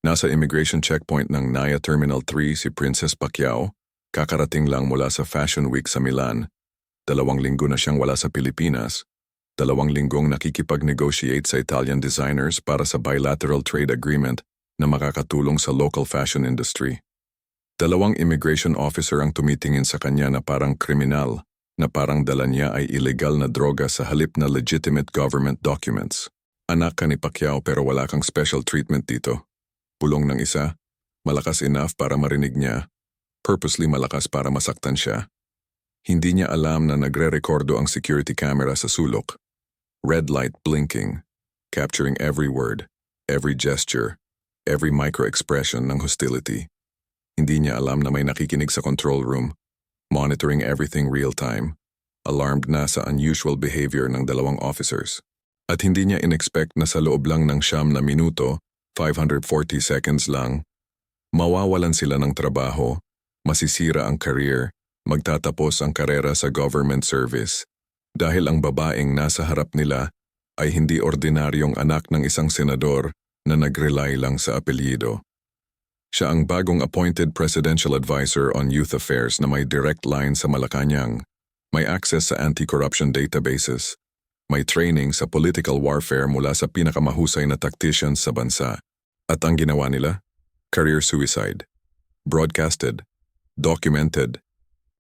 Nasa immigration checkpoint ng NAIA Terminal 3 si Princess Pacquiao, kakarating lang mula sa Fashion Week sa Milan. 2 linggo na siyang wala sa Pilipinas. 2 linggong nakikipag-negotiate sa Italian designers para sa bilateral trade agreement na makakatulong sa local fashion industry. 2 immigration officer ang tumitingin sa kanya na parang kriminal, na parang dala niya ay illegal na droga sa halip na legitimate government documents. Anak ka ni Pacquiao pero wala kang special treatment dito. Pulong ng isa, malakas enough para marinig niya, purposely malakas para masaktan siya. Hindi niya alam na nagre-rekordo ang security camera sa sulok. Red light blinking, capturing every word, every gesture, every micro-expression ng hostility. Hindi niya alam na may nakikinig sa control room, monitoring everything real-time, alarmed na sa unusual behavior ng 2 officers. At hindi niya inexpect na sa loob lang ng 9 na minuto, 540 seconds lang, mawawalan sila ng trabaho, masisira ang career, magtatapos ang karera sa government service. Dahil ang babaeng nasa harap nila ay hindi ordinaryong anak ng isang senador na nag-rely lang sa apelyido. Siya ang bagong appointed Presidential Advisor on Youth Affairs na may direct line sa Malacanang, may access sa anti-corruption databases, may training sa political warfare mula sa pinakamahusay na tacticians sa bansa. At ang ginawa nila? Career suicide. Broadcasted. Documented.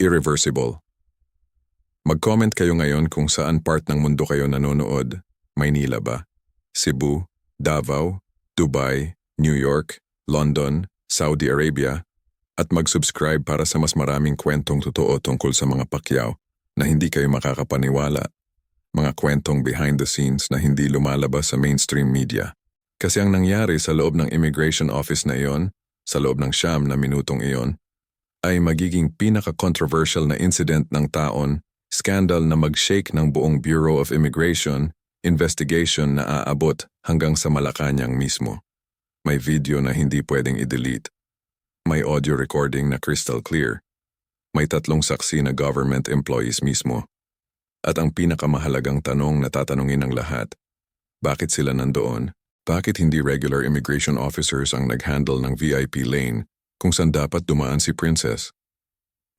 Irreversible. Mag-comment kayo ngayon kung saan part ng mundo kayo nanonood. Maynila ba? Cebu? Davao? Dubai? New York? London? Saudi Arabia? At mag-subscribe para sa mas maraming kwentong totoo tungkol sa mga Pacquiao na hindi kayo makakapaniwala. Mga kwentong behind the scenes na hindi lumalabas sa mainstream media. Kasi ang nangyari sa loob ng immigration office na iyon, sa loob ng 9 na minutong iyon, ay magiging pinaka-controversial na incident ng taon, scandal na mag-shake ng buong Bureau of Immigration, investigation na aabot hanggang sa Malacanang mismo. May video na hindi pwedeng i-delete. May audio recording na crystal clear. May 3 saksi na government employees mismo. At ang pinakamahalagang tanong na tatanungin ng lahat, bakit sila nandoon? Bakit hindi regular immigration officers ang nag-handle ng VIP lane kung saan dapat dumaan si Princess?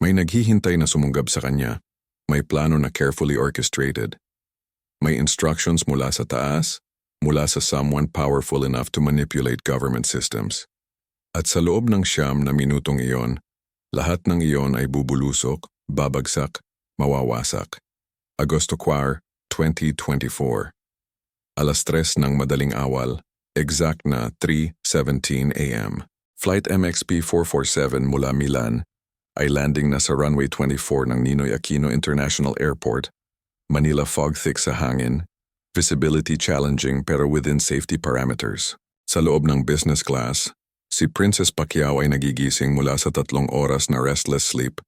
May naghihintay na sumunggab sa kanya. May plano na carefully orchestrated. May instructions mula sa taas, mula sa someone powerful enough to manipulate government systems. At sa loob ng 9 na minutong iyon, lahat ng iyon ay bubulusok, babagsak, mawawasak. Agosto 4, 2024. 3:00 ng madaling awal, exact na 3:17 a.m. Flight MXP 447 mula Milan ay landing na sa runway 24 ng Ninoy Aquino International Airport. Manila fog thick sa hangin, visibility challenging pero within safety parameters. Sa loob ng business class, si Princess Pacquiao ay nagigising mula sa 3 oras na restless sleep.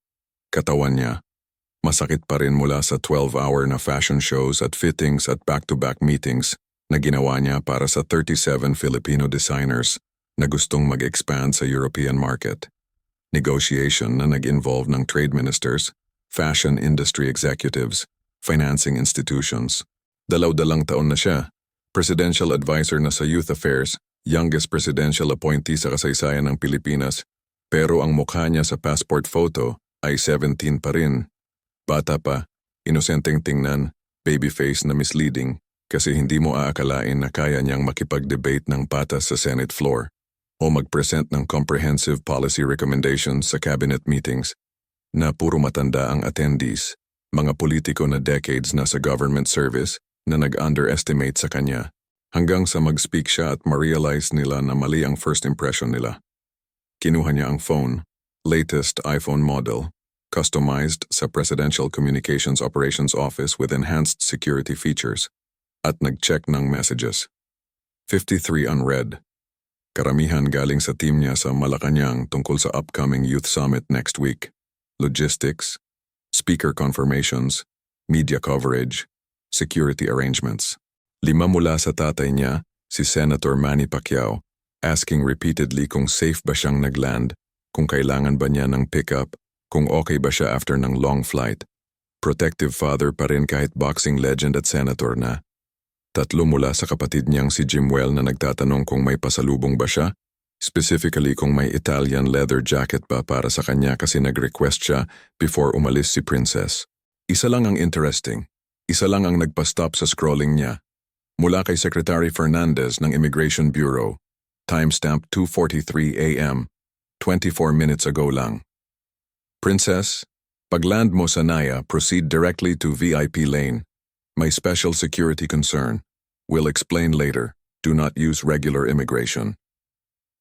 Katawan niya, masakit pa rin mula sa 12-hour na fashion shows at fittings at back-to-back meetings na ginawa niya para sa 37 Filipino designers na gustong mag-expand sa European market. Negotiation na nag-involve ng trade ministers, fashion industry executives, financing institutions. 2 taon na siya, presidential advisor na sa youth affairs, youngest presidential appointee sa kasaysayan ng Pilipinas, pero ang mukha niya sa passport photo ay 17 pa rin. Bata pa, inosenteng tingnan, babyface na misleading kasi hindi mo aakalain na kaya niyang makipag-debate ng patas sa Senate floor o mag-present ng comprehensive policy recommendations sa cabinet meetings na puro matanda ang attendees, mga politiko na decades na sa government service na nag-underestimate sa kanya hanggang sa mag-speak siya at ma-realize nila na mali ang first impression nila. Kinuha niya ang phone, latest iPhone model, customized sa Presidential Communications Operations Office with enhanced security features, at nag-check ng messages. 53 unread. Karamihan galing sa team niya sa Malacanang tungkol sa upcoming Youth Summit next week. Logistics, speaker confirmations, media coverage, security arrangements. 5 mula sa tatay niya, si Senator Manny Pacquiao, asking repeatedly kung safe ba siyang nagland, kung kailangan ba niya ng pickup, kung okay ba siya after ng long flight. Protective father pa rin kahit boxing legend at senator na. 3 mula sa kapatid niyang si Jimwell na nagtatanong kung may pasalubong ba siya, Specifically kung may Italian leather jacket ba para sa kanya kasi nag-request siya before umalis si Princess. Isa lang ang interesting. Isa lang ang nagpa-stop sa scrolling niya. Mula kay Secretary Fernandez ng Immigration Bureau. Timestamp 2:43 a.m. 24 minutes ago lang. Princess, pag-land mo sa NAIA, proceed directly to VIP lane. May special security concern. We'll explain later. Do not use regular immigration.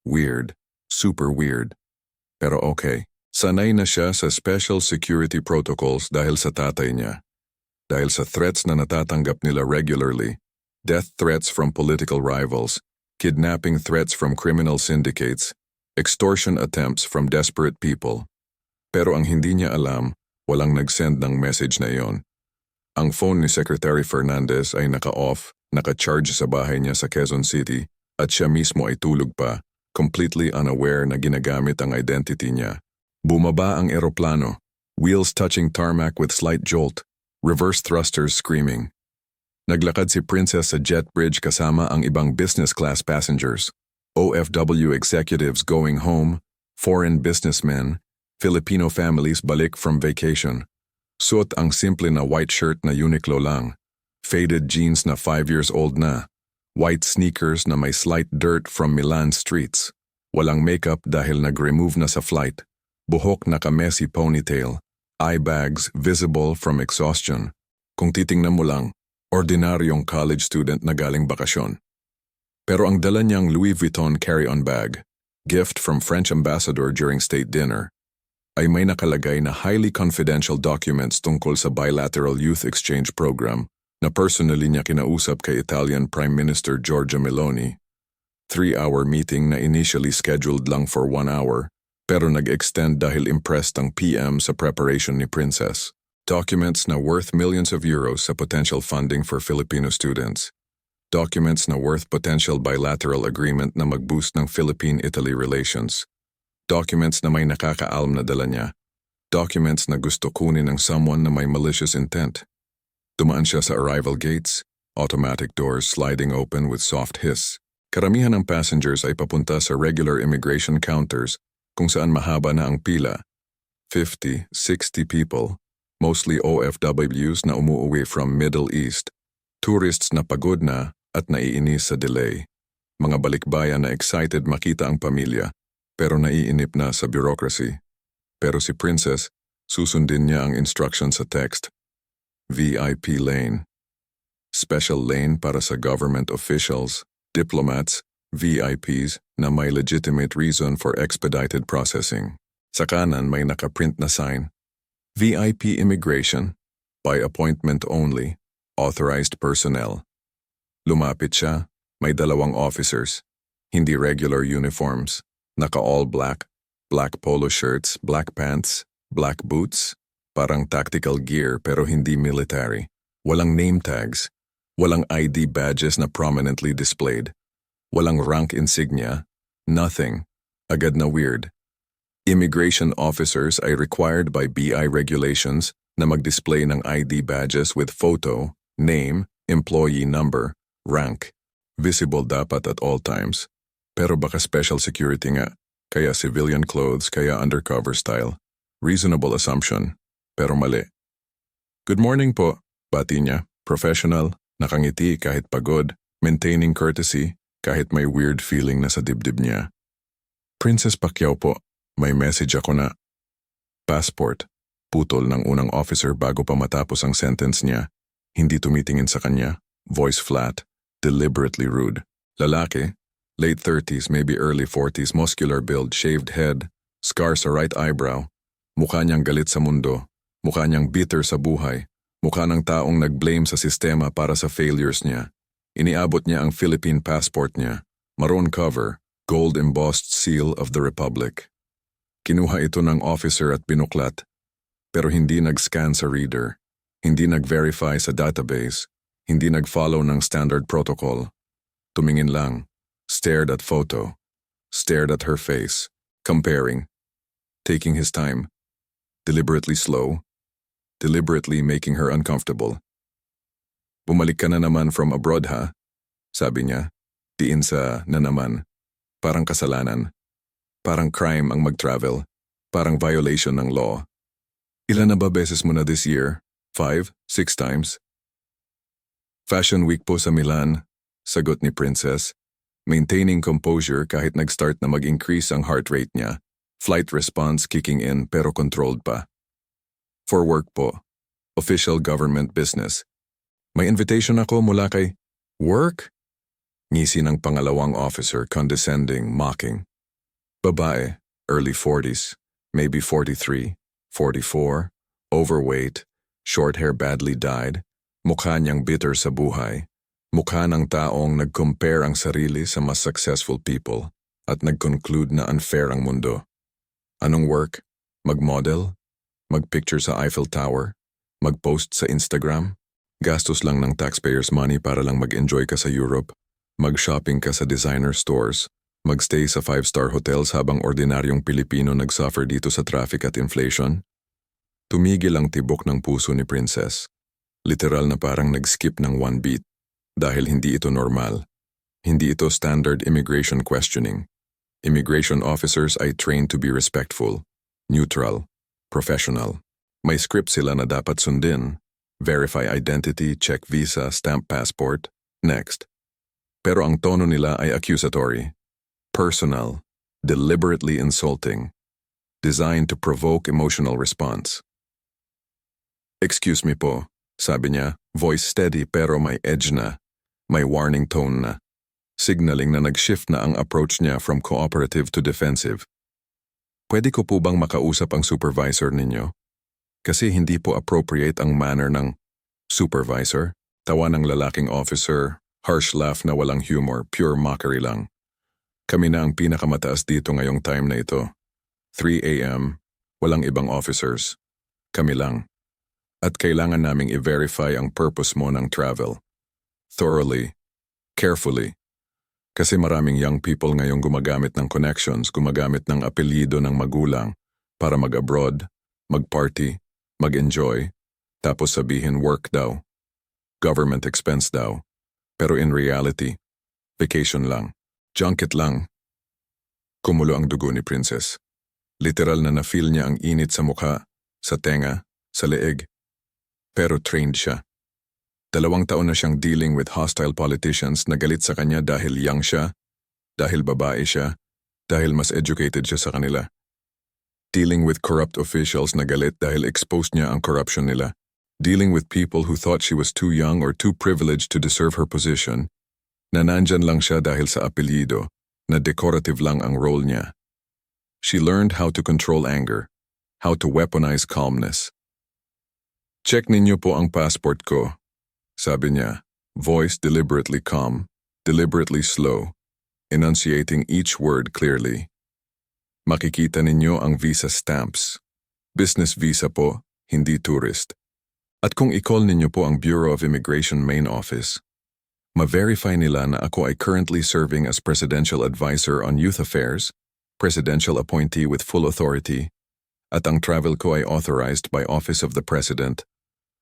Weird. Super weird. Pero okay. Sanay na siya sa special security protocols dahil sa tatay niya. Dahil sa threats na natatanggap nila regularly. Death threats from political rivals. Kidnapping threats from criminal syndicates. Extortion attempts from desperate people. Pero ang hindi niya alam, walang nag-send ng message na iyon. Ang phone ni Secretary Fernandez ay naka-off, naka-charge sa bahay niya sa Quezon City at siya mismo ay tulog pa. Completely unaware na ginagamit ang identity niya. Bumaba ang eroplano, wheels touching tarmac with slight jolt, reverse thrusters screaming. Naglakad si Princess sa jet bridge kasama ang ibang business class passengers, OFW executives going home, foreign businessmen, Filipino families balik from vacation. Suot ang simple na white shirt na Uniqlo lang, faded jeans na 5 years old na. White sneakers na may slight dirt from Milan streets. Walang makeup dahil nag-remove na sa flight. Buhok naka-messy ponytail. Eye bags visible from exhaustion. Kung titingnan mo lang, ordinaryong college student na galing bakasyon. Pero ang dala niyang Louis Vuitton carry-on bag, gift from French ambassador during state dinner, ay may nakalagay na highly confidential documents tungkol sa bilateral youth exchange program na personally niya kinausap kay Italian Prime Minister Giorgia Meloni. 3-hour meeting na initially scheduled lang for 1 hour, pero nag-extend dahil impressed ang PM sa preparation ni Princess. Documents na worth millions of euros sa potential funding for Filipino students. Documents na worth potential bilateral agreement na mag-boost ng Philippine-Italy relations. Documents na may nakakaalam na dala niya. Documents na gusto kunin ng someone na may malicious intent. Dumaan siya sa arrival gates, automatic doors sliding open with soft hiss. Karamihan ng passengers ay papunta sa regular immigration counters kung saan mahaba na ang pila. 50, 60 people, mostly OFWs na umuuwi from Middle East. Tourists na pagod na at naiinis sa delay. Mga balikbayan na excited makita ang pamilya, pero naiinip na sa bureaucracy. Pero si Princess, susundin niya ang instruction sa text. VIP lane. Special lane para sa government officials, diplomats, VIPs na may legitimate reason for expedited processing. Sa kanan may nakaprint na sign. VIP immigration, by appointment only, authorized personnel. Lumapit siya, may 2 officers, hindi regular uniforms, naka-all black, black polo shirts, black pants, black boots, parang tactical gear pero hindi military. Walang name tags. Walang ID badges na prominently displayed. Walang rank insignia. Nothing. Agad na weird. Immigration officers ay required by BI regulations na mag-display ng ID badges with photo, name, employee number, rank. Visible dapat at all times. Pero baka special security nga. Kaya civilian clothes, kaya undercover style. Reasonable assumption. Pero mali. Good morning po, bati niya. Professional, nakangiti kahit pagod, maintaining courtesy kahit may weird feeling na sa dibdib niya. Princess Pacquiao po, may message ako na. Passport, putol ng unang officer bago pa matapos ang sentence niya. Hindi tumitingin sa kanya, voice flat, deliberately rude. Lalaki, late 30s, maybe early 40s, muscular build, shaved head, scar sa right eyebrow. Mukha niyang galit sa mundo. Mukha niyang bitter sa buhay. Mukha ng taong nag-blame sa sistema para sa failures niya. Iniabot niya ang Philippine passport niya. Maroon cover, gold embossed seal of the Republic. Kinuha ito ng officer at binuklat. Pero hindi nag-scan sa reader. Hindi nag-verify sa database. Hindi nag-follow ng standard protocol. Tumingin lang. Stared at photo. Stared at her face. Comparing. Taking his time. Deliberately slow. Deliberately making her uncomfortable. Bumalik ka na naman from abroad ha? Sabi niya, diin sa na naman. Parang kasalanan. Parang crime ang mag-travel. Parang violation ng law. Ilan na ba beses mo na this year? 5, 6 times? Fashion Week po sa Milan, sagot ni Princess. Maintaining composure kahit nag-start na mag-increase ang heart rate niya. Flight response kicking in pero controlled pa. For work po. Official government business. May invitation ako mula kay work? Ngisi ng pangalawang officer, condescending, mocking. Babae, early 40s, maybe 43, 44, overweight, short hair badly dyed, mukha niyang bitter sa buhay, mukha ng taong nag-compare ang sarili sa mas successful people at nag-conclude na unfair ang mundo. Anong work? Mag-model? Mag-picture sa Eiffel Tower? Mag-post sa Instagram? Gastos lang ng taxpayers' money para lang mag-enjoy ka sa Europe? Mag-shopping ka sa designer stores? Mag-stay sa 5-star hotels habang ordinaryong Pilipino nag-suffer dito sa traffic at inflation? Tumigil ang tibok ng puso ni Princess. Literal na parang nag-skip ng one beat. Dahil hindi ito normal. Hindi ito standard immigration questioning. Immigration officers ay trained to be respectful, neutral, professional. May script sila na dapat sundin. Verify identity, check visa, stamp passport, next. Pero ang tono nila ay accusatory, personal, deliberately insulting, designed to provoke emotional response. Excuse me po, sabi niya, voice steady pero may edge na, may warning tone na. Signaling na nag-shift na ang approach niya from cooperative to defensive. Pwede ko po bang makausap ang supervisor ninyo? Kasi hindi po appropriate ang manner ng supervisor. Tawa ng lalaking officer, harsh laugh na walang humor, pure mockery lang. Kami na ang pinakamataas dito ngayong time na ito. 3 a.m., walang ibang officers. Kami lang. At kailangan naming i-verify ang purpose mo ng travel. Thoroughly, carefully. Kasi maraming young people ngayong gumagamit ng connections, gumagamit ng apelyido ng magulang para mag-abroad, mag-party, mag-enjoy, tapos sabihin work daw. Government expense daw. Pero in reality, vacation lang. Junket lang. Kumulo ang dugo ni Princess. Literal na na-feel niya ang init sa mukha, sa tenga, sa leeg. Pero trained siya. 2 taon na siyang dealing with hostile politicians na galit sa kanya dahil young siya, dahil babae siya, dahil mas educated siya sa kanila. Dealing with corrupt officials na galit dahil exposed niya ang corruption nila. Dealing with people who thought she was too young or too privileged to deserve her position, na nandyan lang siya dahil sa apelyido, na decorative lang ang role niya. She learned how to control anger, how to weaponize calmness. Check ninyo po ang passport ko. Sabi niya, voice deliberately calm, deliberately slow, enunciating each word clearly. Makikita ninyo ang visa stamps. Business visa po, hindi tourist. At kung i-call ninyo po ang Bureau of Immigration main office, ma-verify nila na ako ay currently serving as Presidential Advisor on Youth Affairs, Presidential Appointee with full authority, at ang travel ko ay authorized by Office of the President.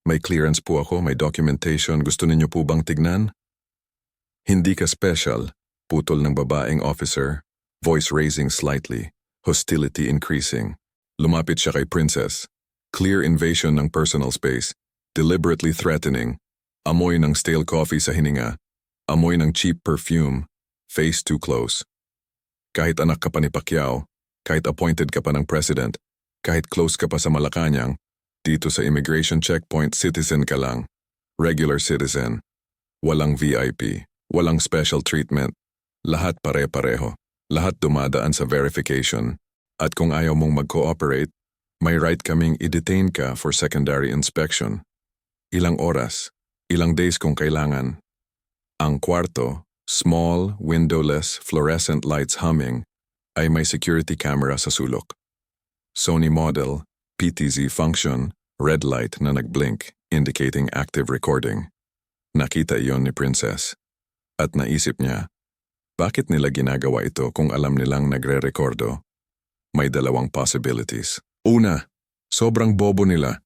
May clearance po ako, may documentation, gusto ninyo po bang tignan? Hindi ka special, putol ng babaeng officer, voice raising slightly, hostility increasing. Lumapit siya kay Princess. Clear invasion ng personal space, deliberately threatening, amoy ng stale coffee sa hininga, amoy ng cheap perfume, face too close. Kahit anak ka pa ni Pacquiao, kahit appointed ka pa ng president, kahit close ka pa sa Malacanang, dito sa immigration checkpoint, citizen ka lang. Regular citizen. Walang VIP. Walang special treatment. Lahat pare-pareho. Lahat dumadaan sa verification. At kung ayaw mong mag-cooperate, may right kaming i-detain ka for secondary inspection. Ilang oras, ilang days kung kailangan. Ang kwarto, small, windowless, fluorescent lights humming, ay may security camera sa sulok. Sony model, PTZ function, red light na nag-blink, indicating active recording. Nakita iyon ni Princess. At naisip niya, bakit nila ginagawa ito kung alam nilang nagre-rekordo? May 2 possibilities. Una, sobrang bobo nila.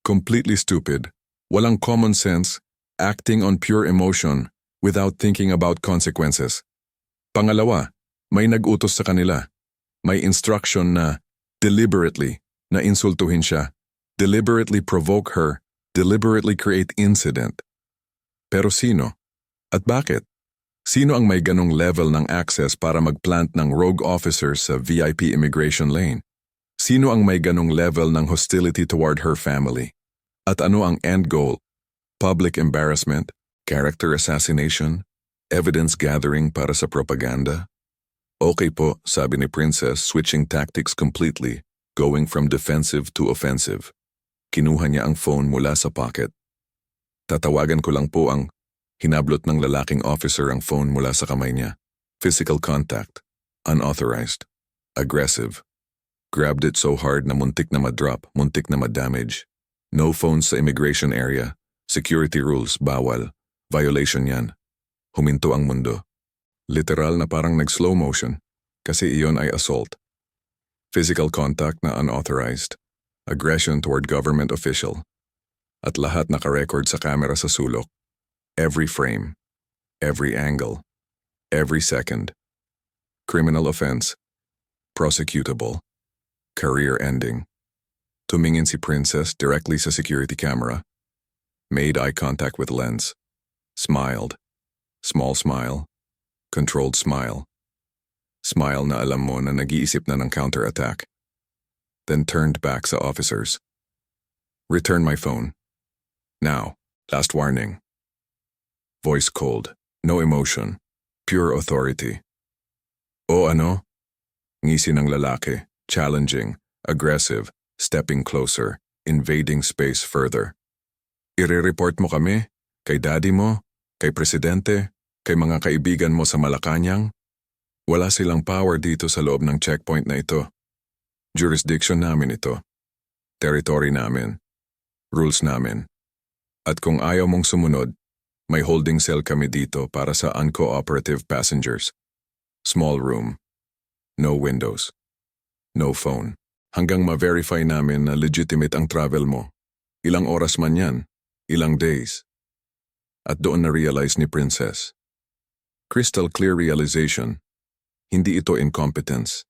Completely stupid. Walang common sense, acting on pure emotion without thinking about consequences. Pangalawa, May nag-utos sa kanila. May instruction na deliberately na insultuhin siya, deliberately provoke her, deliberately create incident. Pero sino? At bakit? Sino ang may ganong level ng access para magplant ng rogue officers sa VIP immigration lane? Sino ang may ganong level ng hostility toward her family? At ano ang end goal? Public embarrassment? Character assassination? Evidence gathering para sa propaganda? Okay po, sabi ni Princess, switching tactics completely, going from defensive to offensive. Kinuha niya ang phone mula sa pocket. Tatawagan ko lang po ang hinablot ng lalaking officer ang phone mula sa kamay niya. Physical contact. Unauthorized. Aggressive. Grabbed it so hard na muntik na ma-drop, muntik na ma-damage. No phones sa immigration area. Security rules, bawal. Violation yan. Huminto ang mundo. Literal na parang nag-slow motion, kasi iyon ay assault. Physical contact na unauthorized. Aggression toward government official. At lahat nakarecord sa camera sa sulok. Every frame. Every angle. Every second. Criminal offense. Prosecutable. Career ending. Tumingin si Princess directly sa security camera. Made eye contact with lens. Smiled. Small smile. Controlled smile. Smile na alam mo na nag-iisip na ng counterattack. Then turned back sa officers. Return my phone. Now. Last warning. Voice cold. No emotion. Pure authority. O ano? Ngisi ng lalaki. Challenging. Aggressive. Stepping closer. Invading space further. Ire-report mo kami? Kay daddy mo? Kay presidente? Kay mga kaibigan mo sa Malacanang? Wala silang power dito sa loob ng checkpoint na ito. Jurisdiction namin ito. Territory namin. Rules namin. At kung ayaw mong sumunod, may holding cell kami dito para sa uncooperative passengers. Small room. No windows. No phone. Hanggang ma-verify namin na legitimate ang travel mo. Ilang oras man yan. Ilang days. At doon na-realize ni Princess. Crystal clear realization. Hindi ito incompetence.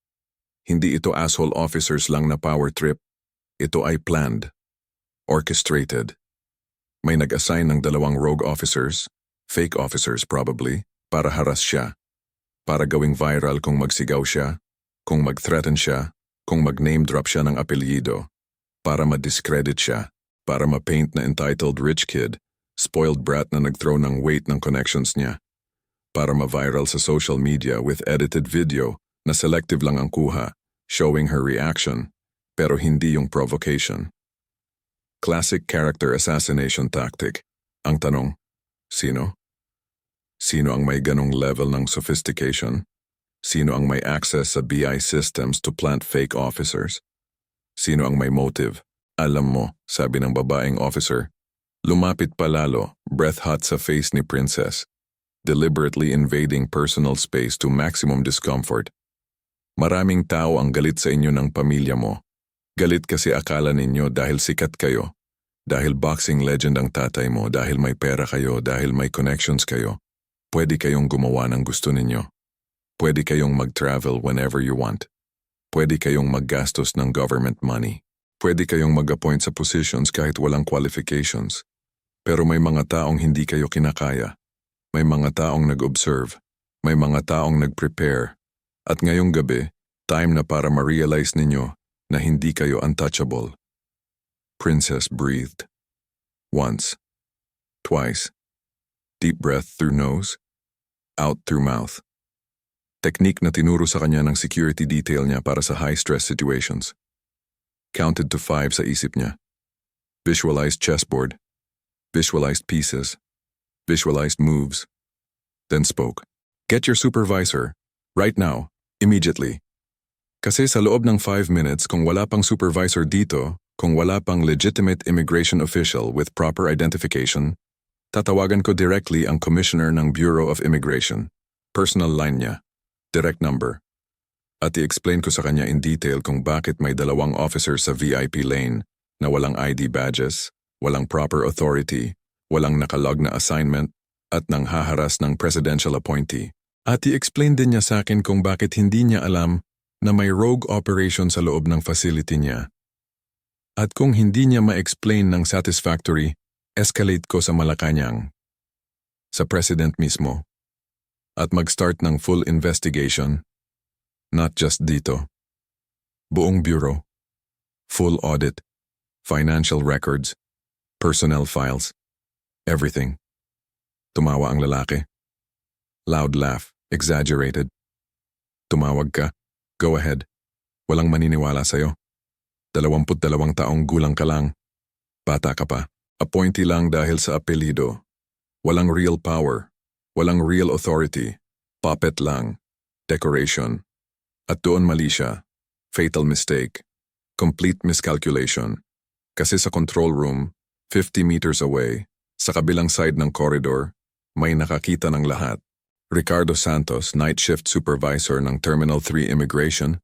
Hindi ito asshole officers lang na power trip. Ito ay planned. Orchestrated. May nag-assign ng 2 rogue officers, fake officers probably, para haras siya. Para gawing viral kung magsigaw siya, kung mag-threaten siya, kung mag-name drop siya ng apelyido. Para ma-discredit siya, para ma-paint na entitled rich kid, spoiled brat na nag-throw ng weight ng connections niya. Para ma-viral sa social media with edited video na selective lang ang kuha, showing her reaction, pero hindi yung provocation. Classic character assassination tactic. Ang tanong, sino? Sino ang may ganong level ng sophistication? Sino ang may access sa BI systems to plant fake officers? Sino ang may motive? Alam mo, sabi ng babaeng officer. Lumapit pa lalo, breath hot sa face ni Princess. Deliberately invading personal space to maximum discomfort. Maraming tao ang galit sa inyo ng pamilya mo. Galit kasi akala ninyo dahil sikat kayo. Dahil boxing legend ang tatay mo, dahil may pera kayo, dahil may connections kayo. Pwede kayong gumawa ng gusto ninyo. Pwede kayong mag-travel whenever you want. Pwede kayong maggastos ng government money. Pwede kayong mag-appoint sa positions kahit walang qualifications. Pero may mga taong hindi kayo kinakaya. May mga taong nag-observe. May mga taong nag-prepare. At ngayong gabi, time na para ma-realize ninyo na hindi kayo untouchable. Princess breathed. Once. Twice. Deep breath through nose. Out through mouth. Technique na tinuro sa kanya ng security detail niya para sa high-stress situations. Counted to 5 sa isip niya. Visualized chessboard. Visualized pieces. Visualized moves. Then spoke. Get your supervisor. Right now. Immediately. Kasi sa loob ng 5 minutes kung wala pang supervisor dito, kung wala pang legitimate immigration official with proper identification, tatawagan ko directly ang commissioner ng Bureau of Immigration. Personal line niya. Direct number. At i-explain ko sa kanya in detail kung bakit may 2 officers sa VIP lane na walang ID badges, walang proper authority, walang nakalog na assignment, at nang haharas ng presidential appointee. At i-explain din niya sa akin kung bakit hindi niya alam na may rogue operation sa loob ng facility niya. At kung hindi niya ma-explain ng satisfactory, escalate ko sa Malacanang, sa president mismo, at mag-start ng full investigation, not just dito. Buong bureau, full audit, financial records, personnel files, everything. Tumawa ang lalaki. Loud laugh, exaggerated. Tumawag ka, go ahead. Walang maniniwala sa'yo. 22 taong gulang ka lang. Bata ka pa. Appointee lang dahil sa apelido. Walang real power. Walang real authority. Puppet lang. Decoration. At doon mali siya. Fatal mistake. Complete miscalculation. Kasi sa control room, 50 meters away, sa kabilang side ng corridor, may nakakita ng lahat. Ricardo Santos, night shift supervisor ng Terminal 3 Immigration,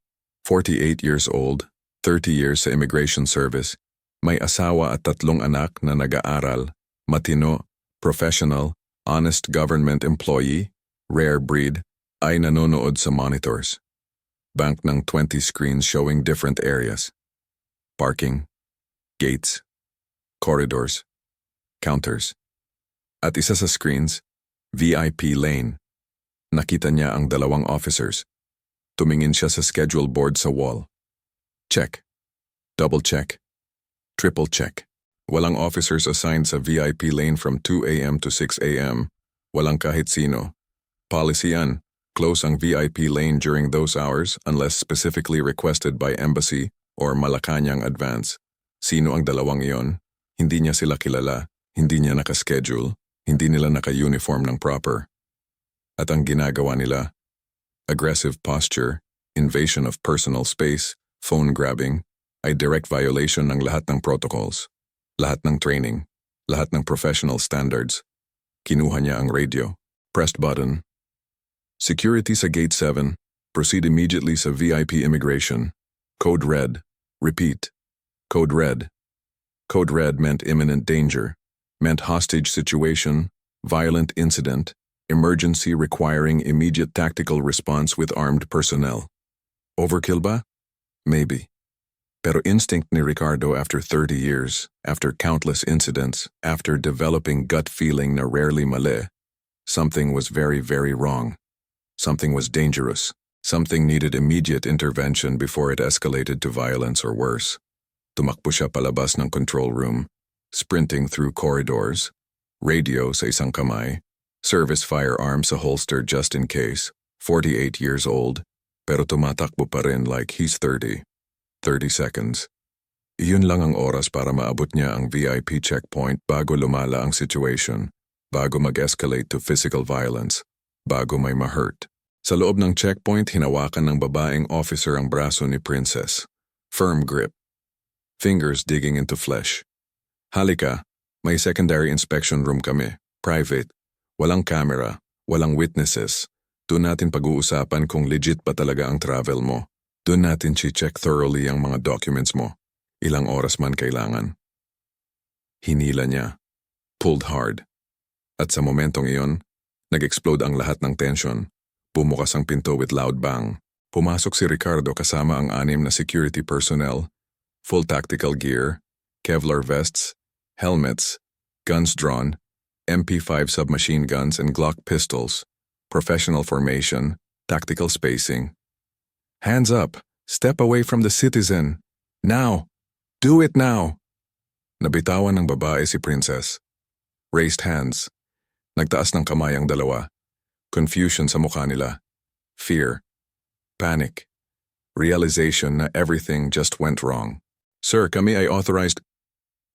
48 years old, 30 years sa immigration service, may asawa at 3 anak na nag-aaral, matino, professional, honest government employee, rare breed, ay nanonood sa monitors. Bank ng 20 screens showing different areas. Parking, gates, corridors, counters. At isa sa screens, VIP lane. Nakita niya ang 2 officers. Tumingin siya sa schedule board sa wall. Check. Double check. Triple check. Walang officers assigned sa VIP lane from 2 a.m. to 6 a.m. Walang kahit sino. Policy yan. Close ang VIP lane during those hours unless specifically requested by embassy or Malacanang advance. Sino ang 2 iyon? Hindi niya sila kilala. Hindi niya nakaschedule. Hindi nila naka-uniform ng proper. At ang ginagawa nila, aggressive posture, invasion of personal space, phone grabbing, ay direct violation ng lahat ng protocols, lahat ng training, lahat ng professional standards. Kinuha niya ang radio, pressed button. Security sa Gate 7, proceed immediately sa VIP immigration. Code red, repeat. Code red. Code red meant imminent danger, meant hostage situation, violent incident, emergency requiring immediate tactical response with armed personnel. Overkill ba? Maybe. Pero instinct ni Ricardo after 30 years, after countless incidents, after developing gut feeling na rarely mali, something was very, very wrong. Something was dangerous. Something needed immediate intervention before it escalated to violence or worse. Tumakbo siya palabas ng control room, sprinting through corridors, radio sa isang kamay, service firearm sa holster just in case, 48 years old, pero tumatakbo pa rin like he's 30. 30 seconds. Iyon lang ang oras para maabot niya ang VIP checkpoint bago lumala ang situation, bago mag-escalate to physical violence, bago may ma-hurt. Sa loob ng checkpoint, hinawakan ng babaeng officer ang braso ni Princess. Firm grip. Fingers digging into flesh. Halika, may secondary inspection room kami, private. Walang camera, walang witnesses. Doon natin pag-uusapan kung legit ba talaga ang travel mo. Doon natin check thoroughly ang mga documents mo. Ilang oras man kailangan. Hinila niya. Pulled hard. At sa momentong iyon, nag-explode ang lahat ng tension. Bumukas ang pinto with loud bang. Pumasok si Ricardo kasama ang 6 na security personnel, full tactical gear, Kevlar vests, helmets, guns drawn, MP5 submachine guns and Glock pistols, professional formation, tactical spacing. Hands up! Step away from the citizen! Now! Do it now! Nabitawan ng babae si Princess. Raised hands. Nagtaas ng kamay ang 2. Confusion sa mukha nila. Fear. Panic. Realization na everything just went wrong. Sir, kami ay authorized.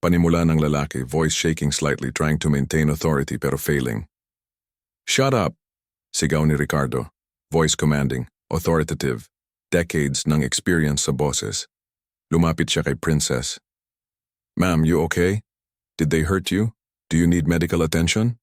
Panimula ng lalaki, voice shaking slightly, trying to maintain authority pero failing. Shut up! Sigaw ni Ricardo, voice commanding, authoritative, decades ng experience sa boses. Lumapit siya kay Princess. Ma'am, you okay? Did they hurt you? Do you need medical attention?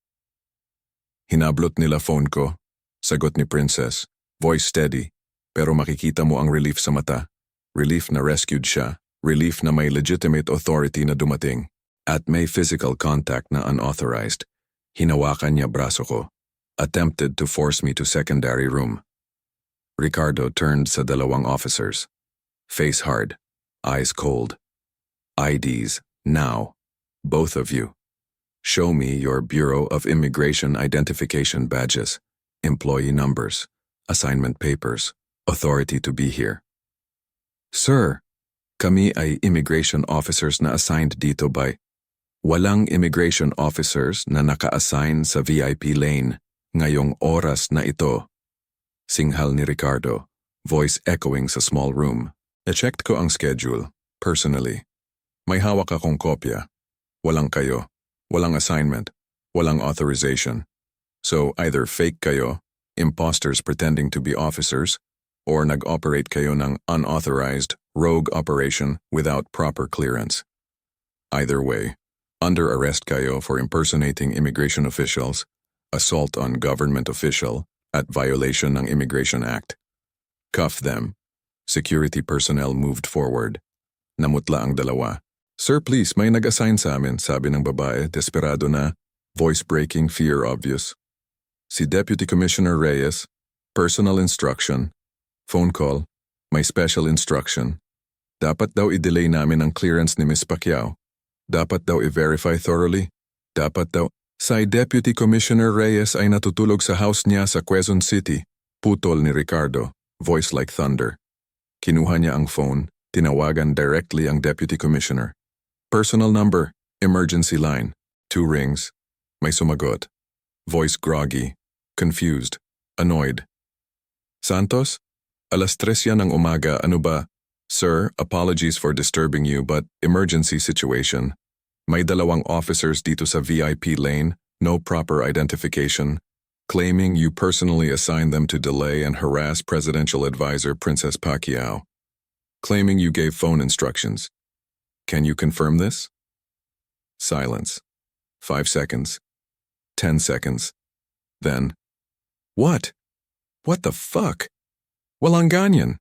Hinablot nila phone ko. Sagot ni Princess, voice steady, pero makikita mo ang relief sa mata. Relief na rescued siya. Relief na may legitimate authority na dumating. At may physical contact na unauthorized. Hinawakan niya braso ko. attempted to force me to secondary room. Ricardo turned sa dalawang officers. Face hard, eyes cold. IDs, now. Both of you. Show me your Bureau of Immigration Identification badges, employee numbers, assignment papers, authority to be here. Sir, kami ay immigration officers na assigned dito by. Walang immigration officers na naka-assign sa VIP lane ngayong oras na ito. Singhal ni Ricardo, voice echoing sa small room. E-checked ko ang schedule, personally. May hawak akong kopya. Walang kayo, walang assignment, walang authorization. So either fake kayo, imposters pretending to be officers, or nag-operate kayo ng unauthorized, rogue operation without proper clearance. Either way, under arrest kayo for impersonating immigration officials, assault on government official, at violation ng Immigration Act. Cuff them. Security personnel moved forward. Namutla ang dalawa. Sir, please, may nag-assign sa amin, sabi ng babae, desperado na, voice breaking, fear obvious. Si Deputy Commissioner Reyes, personal instruction, phone call, may special instruction. Dapat daw i-delay namin ang clearance ni Miss Pacquiao. Dapat daw i-verify thoroughly. Dapat daw. Si Deputy Commissioner Reyes ay natutulog sa house niya sa Quezon City. Putol ni Ricardo, voice like thunder. Kinuha niya ang phone, tinawagan directly ang Deputy Commissioner. Personal number, emergency line, 2 rings. May sumagot. Voice groggy, confused, annoyed. Santos? 3:00 yan ng umaga, ano ba? Sir, apologies for disturbing you but emergency situation. May dalawang officers dito sa VIP lane, no proper identification, claiming you personally assigned them to delay and harass Presidential Advisor Princess Pacquiao. Claiming you gave phone instructions. Can you confirm this? Silence. 5 seconds. 10 seconds. Then, what? What the fuck? Walang ganyan.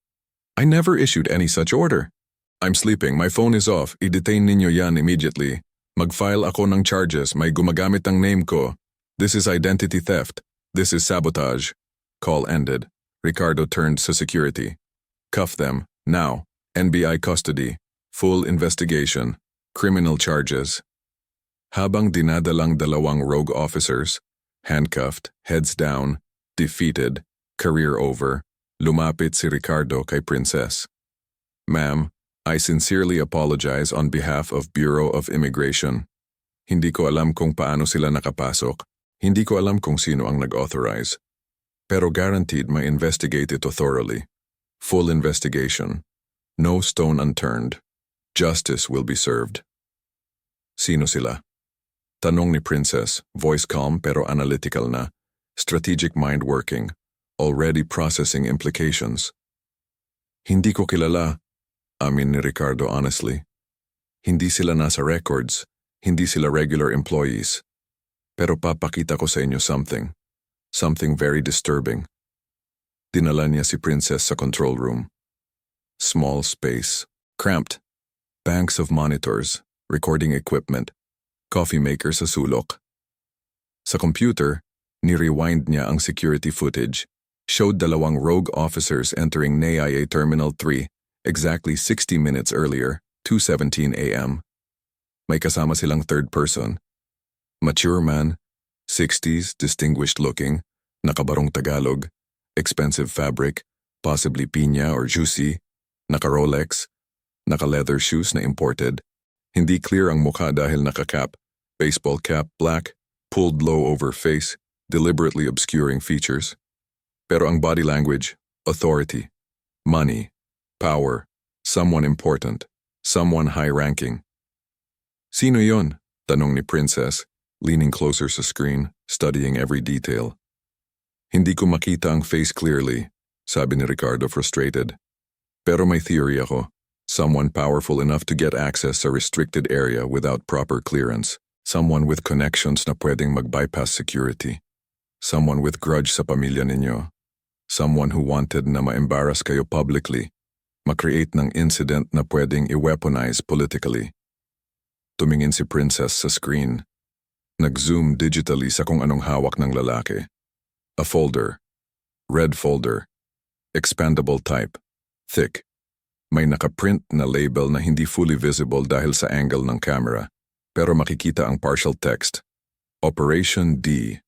I never issued any such order. I'm sleeping, my phone is off, i-detain ninyo yan immediately. Mag-file ako ng charges, may gumagamit ang name ko. This is identity theft. This is sabotage. Call ended. Ricardo turned sa security. Cuff them, now. NBI custody. Full investigation. Criminal charges. Habang dinadalang dalawang rogue officers, handcuffed, heads down, defeated, career over, lumapit si Ricardo kay Princess. Ma'am, I sincerely apologize on behalf of Bureau of Immigration. Hindi ko alam kung paano sila nakapasok. Hindi ko alam kung sino ang nag-authorize. Pero guaranteed may investigate ito thoroughly. Full investigation. No stone unturned. Justice will be served. Sino sila? Tanong ni Princess, voice calm pero analytical na. Strategic mind working. Already processing implications. Hindi ko kilala. Amin ni Ricardo honestly. Hindi sila nasa records, hindi sila regular employees. Pero papakita ko sa inyo something. Something very disturbing. Dinala niya si Princess sa control room. Small space, cramped. Banks of monitors, recording equipment, coffee maker sa sulok. Sa computer, ni-rewind niya ang security footage, showed dalawang rogue officers entering NAIA Terminal 3 exactly 60 minutes earlier, 2:17 a.m. May kasama silang third person. Mature man, 60s, distinguished looking, nakabarong Tagalog, expensive fabric, possibly piña or juicy, naka-Rolex, naka-leather shoes na imported. Hindi clear ang mukha dahil naka-cap, baseball cap, black, pulled low over face, deliberately obscuring features. Pero ang body language, authority, money, power, someone important, someone high-ranking. Sino yon? Tanong ni Princess, leaning closer sa screen, studying every detail. Hindi ko makita ang face clearly, sabi ni Ricardo frustrated. Pero may theory ako. Someone powerful enough to get access sa restricted area without proper clearance. Someone with connections na pwedeng mag-bypass security. Someone with grudge sa pamilya ninyo. Someone who wanted na ma-embarrass kayo publicly. Ma-create ng incident na pwedeng i-weaponize politically. Tumingin si Princess sa screen. Nag-zoom digitally sa kung anong hawak ng lalaki. A folder. Red folder. Expandable type. Thick. May nakaprint na label na hindi fully visible dahil sa angle ng camera, pero makikita ang partial text. Operation D.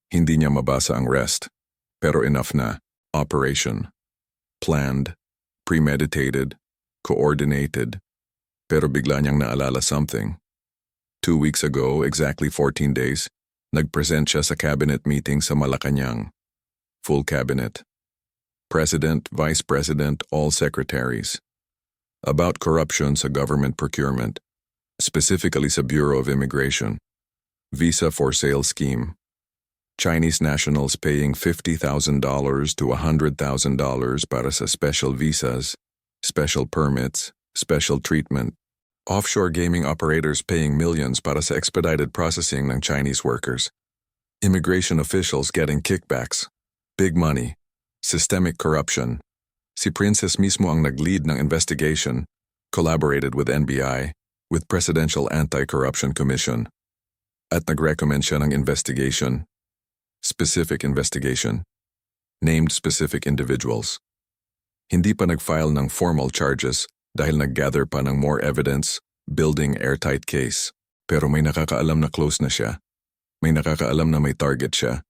Hindi niya mabasa ang rest, pero enough na. Operation. Planned. Premeditated. Coordinated. Pero bigla niyang naalala something. 2 weeks ago, exactly 14 days, nag-present siya sa cabinet meeting sa Malacanang. Full cabinet. President, Vice President, all secretaries. About corruption sa government procurement, specifically sa Bureau of Immigration. Visa for sale scheme. Chinese nationals paying $50,000 to $100,000 para sa special visas, special permits, special treatment. Offshore gaming operators paying millions para sa expedited processing ng Chinese workers. Immigration officials getting kickbacks. Big money. Systemic corruption. Si Princess mismo ang nag-lead ng investigation, collaborated with NBI, with Presidential Anti-Corruption Commission. At nag-recommend siya ng investigation. Specific investigation. Named specific individuals. Hindi pa nag-file ng formal charges dahil nag-gather pa ng more evidence, building airtight case. Pero may nakakaalam na close na siya. May nakakaalam na may target siya.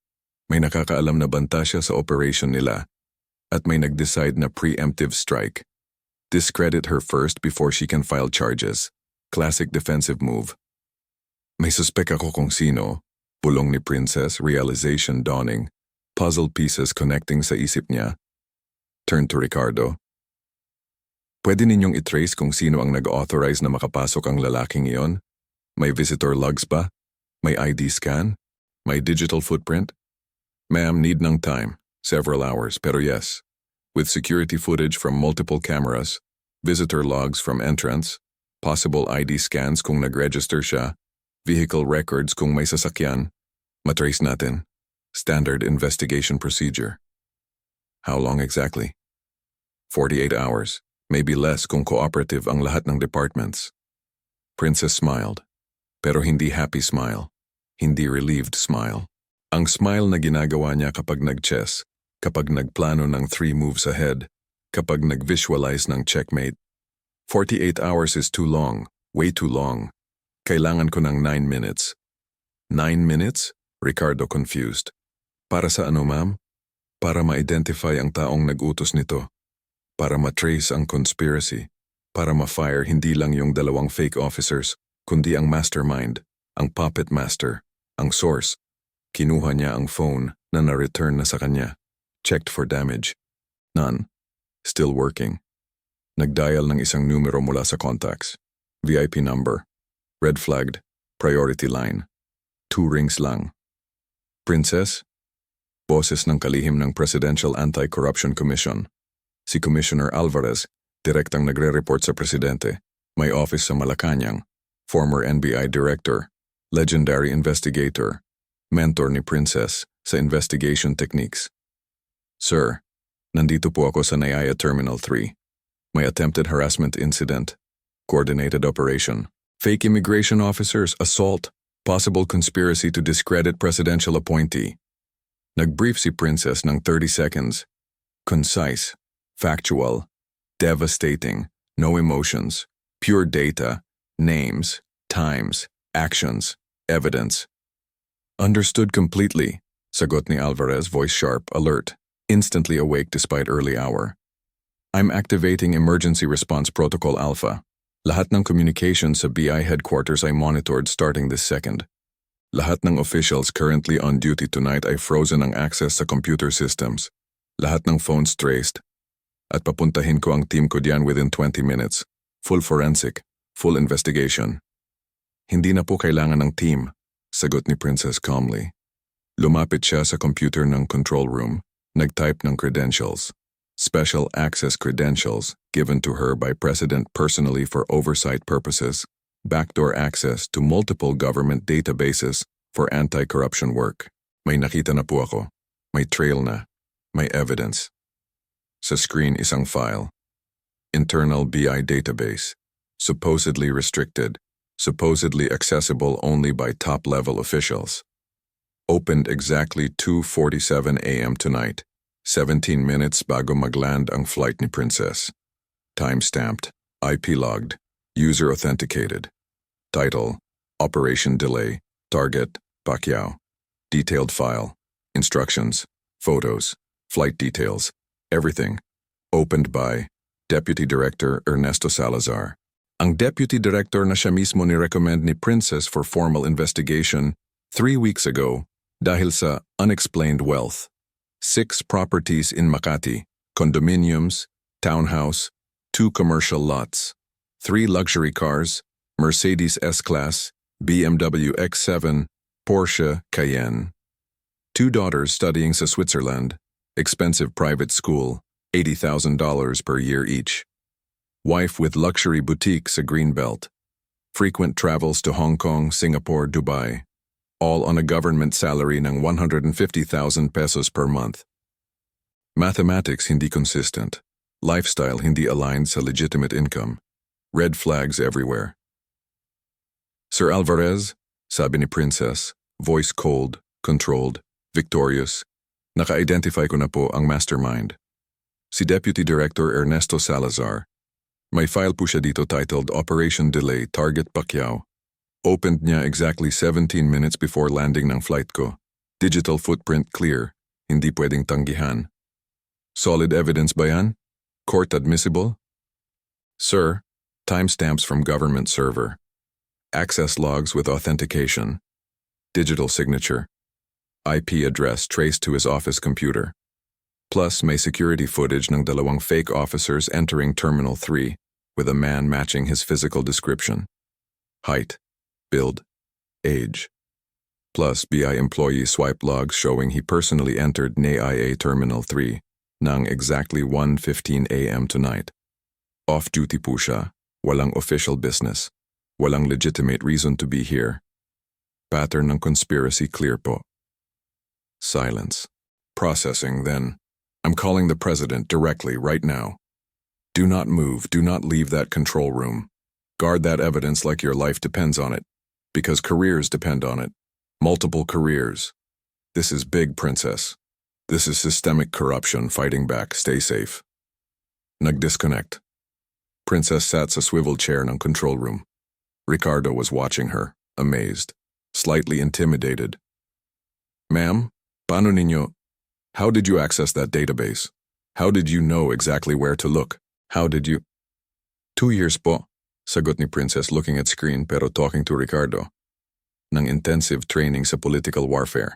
May nakakaalam na banta siya sa operation nila. At may nag-decide na preemptive strike. Discredit her first before she can file charges. Classic defensive move. May suspect ako kung sino. Bulong ni Princess, realization dawning. Puzzle pieces connecting sa isip niya. Turn to Ricardo. Pwede ninyong itrace kung sino ang nag-authorize na makapasok ang lalaking iyon? May visitor logs ba? May ID scan? May digital footprint? Ma'am, need ng time. Several hours, pero yes. With security footage from multiple cameras, visitor logs from entrance, possible ID scans kung nag-register siya, vehicle records kung may sasakyan, matrace natin. Standard investigation procedure. How long exactly? 48 hours. Maybe less kung cooperative ang lahat ng departments. Princess smiled. Pero hindi happy smile. Hindi relieved smile. Ang smile na ginagawa niya kapag nag-chess, kapag nagplano ng 3 moves ahead, kapag nag-visualize ng checkmate. 48 hours is too long, way too long. Kailangan ko ng 9 minutes. 9 minutes? Ricardo confused. Para sa ano, ma'am? Para ma-identify ang taong nag-utos nito. Para ma-trace ang conspiracy, para ma-fire hindi lang yung 2 fake officers, kundi ang mastermind, ang puppet master, ang source. Kinuha niya ang phone na na-return na sa kanya. Checked for damage. None. Still working. Nag-dial ng isang numero mula sa contacts. VIP number. Red flagged. Priority line. 2 rings lang. Princess? Boses ng kalihim ng Presidential Anti-Corruption Commission. Si Commissioner Alvarez, direktang nagre-report sa presidente. May office sa Malacanang. Former NBI director. Legendary investigator. Mentor ni Princess sa investigation techniques. Sir, nandito po ako sa NAIA Terminal 3. May attempted harassment incident. Coordinated operation. Fake immigration officers, assault. Possible conspiracy to discredit presidential appointee. Nag-brief si Princess ng 30 seconds. Concise. Factual, devastating, no emotions, pure data, names, times, actions, evidence. Understood completely, sagot ni Alvarez, voice sharp, alert, instantly awake despite early hour. I'm activating Emergency Response Protocol Alpha. Lahat ng communications sa BI headquarters ay monitored starting this second. Lahat ng officials currently on duty tonight ay frozen ang access sa computer systems. Lahat ng phones traced. At papuntahin ko ang team ko diyan within 20 minutes. Full forensic, full investigation. Hindi na po kailangan ng team, sagot ni Princess calmly. Lumapit siya sa computer ng control room, nag-type ng credentials. Special access credentials given to her by President personally for oversight purposes. Backdoor access to multiple government databases for anti-corruption work. May nakita na po ako. May trail na. May evidence. Sa screen isang file. Internal BI database. Supposedly restricted. Supposedly accessible only by top-level officials. Opened exactly 2:47 a.m. tonight. 17 minutes bago magland ang flight ni Princess. Time-stamped, IP logged, user authenticated. Title, Operation Delay, Target, Pacquiao. Detailed file, instructions, photos, flight details, everything. Opened by Deputy Director Ernesto Salazar. Ang Deputy Director na siya mismo ni-recommend ni Princess for formal investigation 3 weeks ago dahil sa unexplained wealth. 6 properties in Makati, condominiums, townhouse, 2 commercial lots, 3 luxury cars, Mercedes S-Class, BMW X7, Porsche Cayenne. 2 daughters studying sa Switzerland, expensive private school, $80,000 per year each. Wife with luxury boutique sa Greenbelt. Frequent travels to Hong Kong, Singapore, Dubai. All on a government salary ng 150,000 pesos per month. Mathematics hindi consistent. Lifestyle hindi aligned sa legitimate income. Red flags everywhere. Sir Alvarez, sabi ni Princess, voice cold, controlled, victorious. Naka-identify ko na po ang mastermind. Si Deputy Director Ernesto Salazar. May file po siya dito titled Operation Delay, Target Pacquiao. Opened niya exactly 17 minutes before landing ng flight ko. Digital footprint clear, hindi pwedeng tanggihan. Solid evidence ba yan? Court admissible? Sir, timestamps from government server. Access logs with authentication. Digital signature. IP address traced to his office computer. Plus may security footage ng 2 fake officers entering Terminal 3 with a man matching his physical description. Height. Build, age. Plus BI employee swipe logs showing he personally entered NAIA Terminal 3 nang exactly 1:15 a.m. tonight. Off-duty po siya, walang official business, walang legitimate reason to be here. Pattern ng conspiracy clear po. Silence. Processing then. I'm calling the president directly right now. Do not move, do not leave that control room. Guard that evidence like your life depends on it. Because careers depend on it. Multiple careers. This is big, Princess. This is systemic corruption fighting back. Stay safe. Nag-disconnect. Princess sat sa swivel chair ng control room. Ricardo was watching her, amazed, slightly intimidated. Ma'am, paano ninyo? How did you access that database? How did you know exactly where to look? How did you? 2 years po. Sagot ni Princess looking at screen pero talking to Ricardo. Ng intensive training sa political warfare,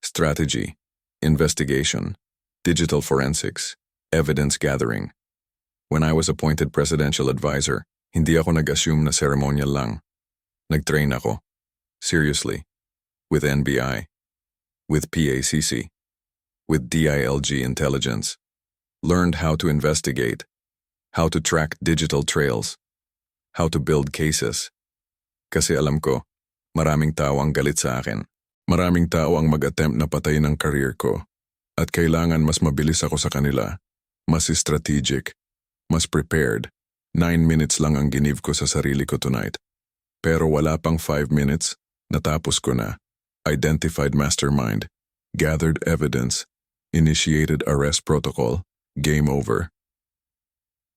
strategy, investigation, digital forensics, evidence gathering. When I was appointed presidential advisor, hindi ako nag-assume na ceremonial lang. Nag-train ako. Seriously. With NBI. With PACC. With DILG intelligence. Learned how to investigate. How to track digital trails. How to build cases. Kasi alam ko, maraming tao ang galit sa akin. Maraming tao ang mag-attempt na patayin ang career ko. At kailangan mas mabilis ako sa kanila. Mas strategic. Mas prepared. 9 minutes lang ang ginive ko sa sarili ko tonight. Pero wala pang 5 minutes, natapos ko na. Identified mastermind. Gathered evidence. Initiated arrest protocol. Game over.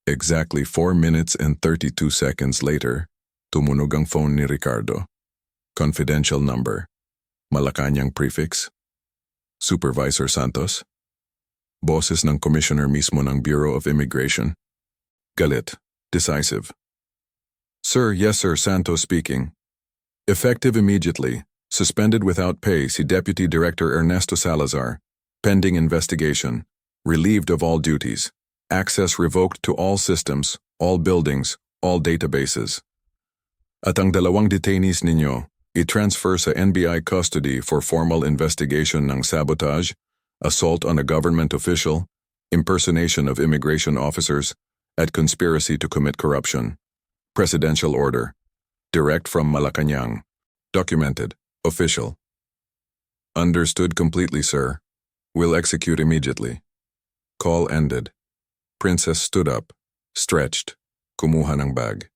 Exactly 4 minutes and 32 seconds later, tumunog ang phone ni Ricardo. Confidential number. Malacanang prefix. Supervisor Santos. Boses ng commissioner mismo ng Bureau of Immigration. Galit. Decisive. Sir, yes sir, Santos speaking. Effective immediately. Suspended without pay si Deputy Director Ernesto Salazar. Pending investigation. Relieved of all duties. Access revoked to all systems, all buildings, all databases. At ang 2 detainees ninyo, i-transfer sa NBI custody for formal investigation ng sabotage, assault on a government official, impersonation of immigration officers, at conspiracy to commit corruption. Presidential order. Direct from Malacanang. Documented. Official. Understood completely, sir. Will execute immediately. Call ended. Princess stood up, stretched, kumuha ng bag.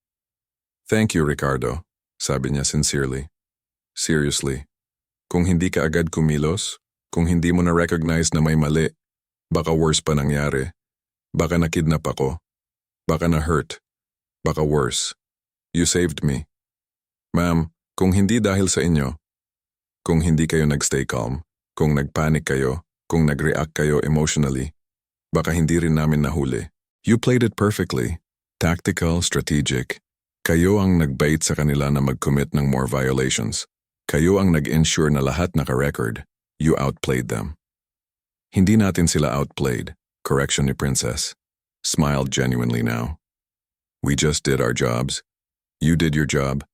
Thank you, Ricardo, sabi niya sincerely. Seriously, Kung hindi ka agad kumilos, kung hindi mo na-recognize na may mali, baka worse pa nangyari. Baka nakidnap ako. Baka na-hurt. Baka worse. You saved me. Ma'am, kung hindi dahil sa inyo, kung hindi kayo nagstay calm, kung nagpanic kayo, kung nag-react kayo emotionally, baka hindi rin namin nahuli. You played it perfectly. Tactical, strategic. Kayo ang nagbait sa kanila na mag-commit ng more violations. Kayo ang nag-ensure na lahat naka-record. You outplayed them. Hindi natin sila outplayed. Correction ni Princess. Smiled genuinely now. We just did our jobs. You did your job.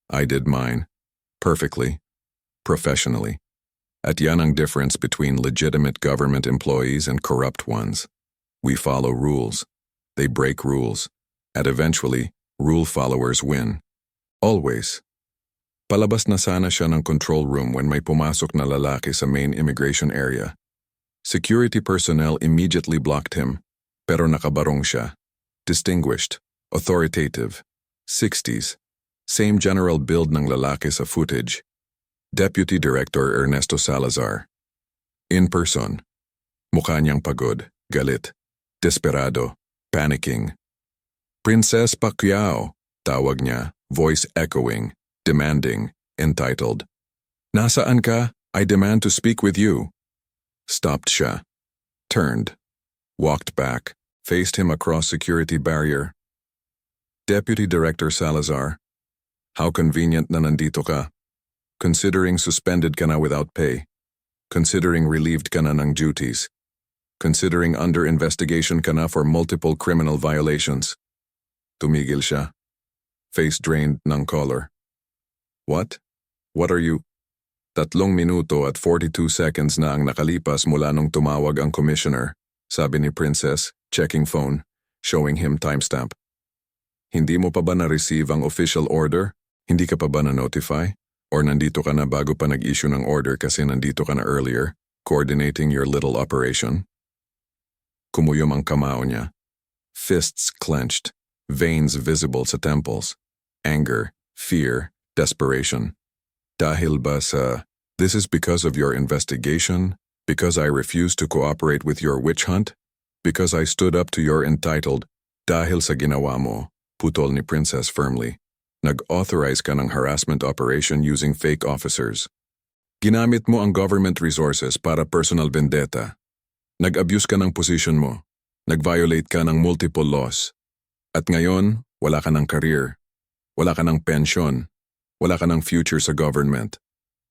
I did mine. Perfectly. Professionally. At yan ang difference between legitimate government employees and corrupt ones. We follow rules. They break rules. And eventually, rule followers win. Always. Palabas na sana siya ng control room when may pumasok na lalaki sa main immigration area. Security personnel immediately blocked him, pero nakabarong siya. Distinguished, authoritative, 60s, same general build ng lalaki sa footage. Deputy Director Ernesto Salazar. In person. Mukha niyang pagod, galit, desperado, panicking. Princess Pacquiao, tawag niya, voice echoing, demanding, entitled. Nasaan ka? I demand to speak with you. Stopped siya. Turned. Walked back. Faced him across security barrier. Deputy Director Salazar. How convenient na nandito ka. Considering suspended ka na without pay. Considering relieved ka na ng duties. Considering under investigation ka na for multiple criminal violations. Tumigil siya. Face drained ng color. What? What are you? 3 minuto at 42 seconds na ang nakalipas mula nung tumawag ang commissioner, sabi ni Princess, checking phone, showing him timestamp. Hindi mo pa ba na-receive ang official order? Hindi ka pa ba na-notify? Or nandito ka na bago pa nag-issue ng order kasi nandito ka na earlier, coordinating your little operation? Kumuyom ang kamao niya. Fists clenched, veins visible sa temples. Anger, fear, desperation. Dahil ba sa, this is because of your investigation? Because I refused to cooperate with your witch hunt? Because I stood up to your entitled, dahil sa ginawa mo, putol ni Princess firmly. Nag-authorize ka ng harassment operation using fake officers. Ginamit mo ang government resources para personal vendetta. Nag-abuse ka ng position mo. Nag-violate ka ng multiple laws. At ngayon, wala ka ng career. Wala ka ng pension. Wala ka ng future sa government.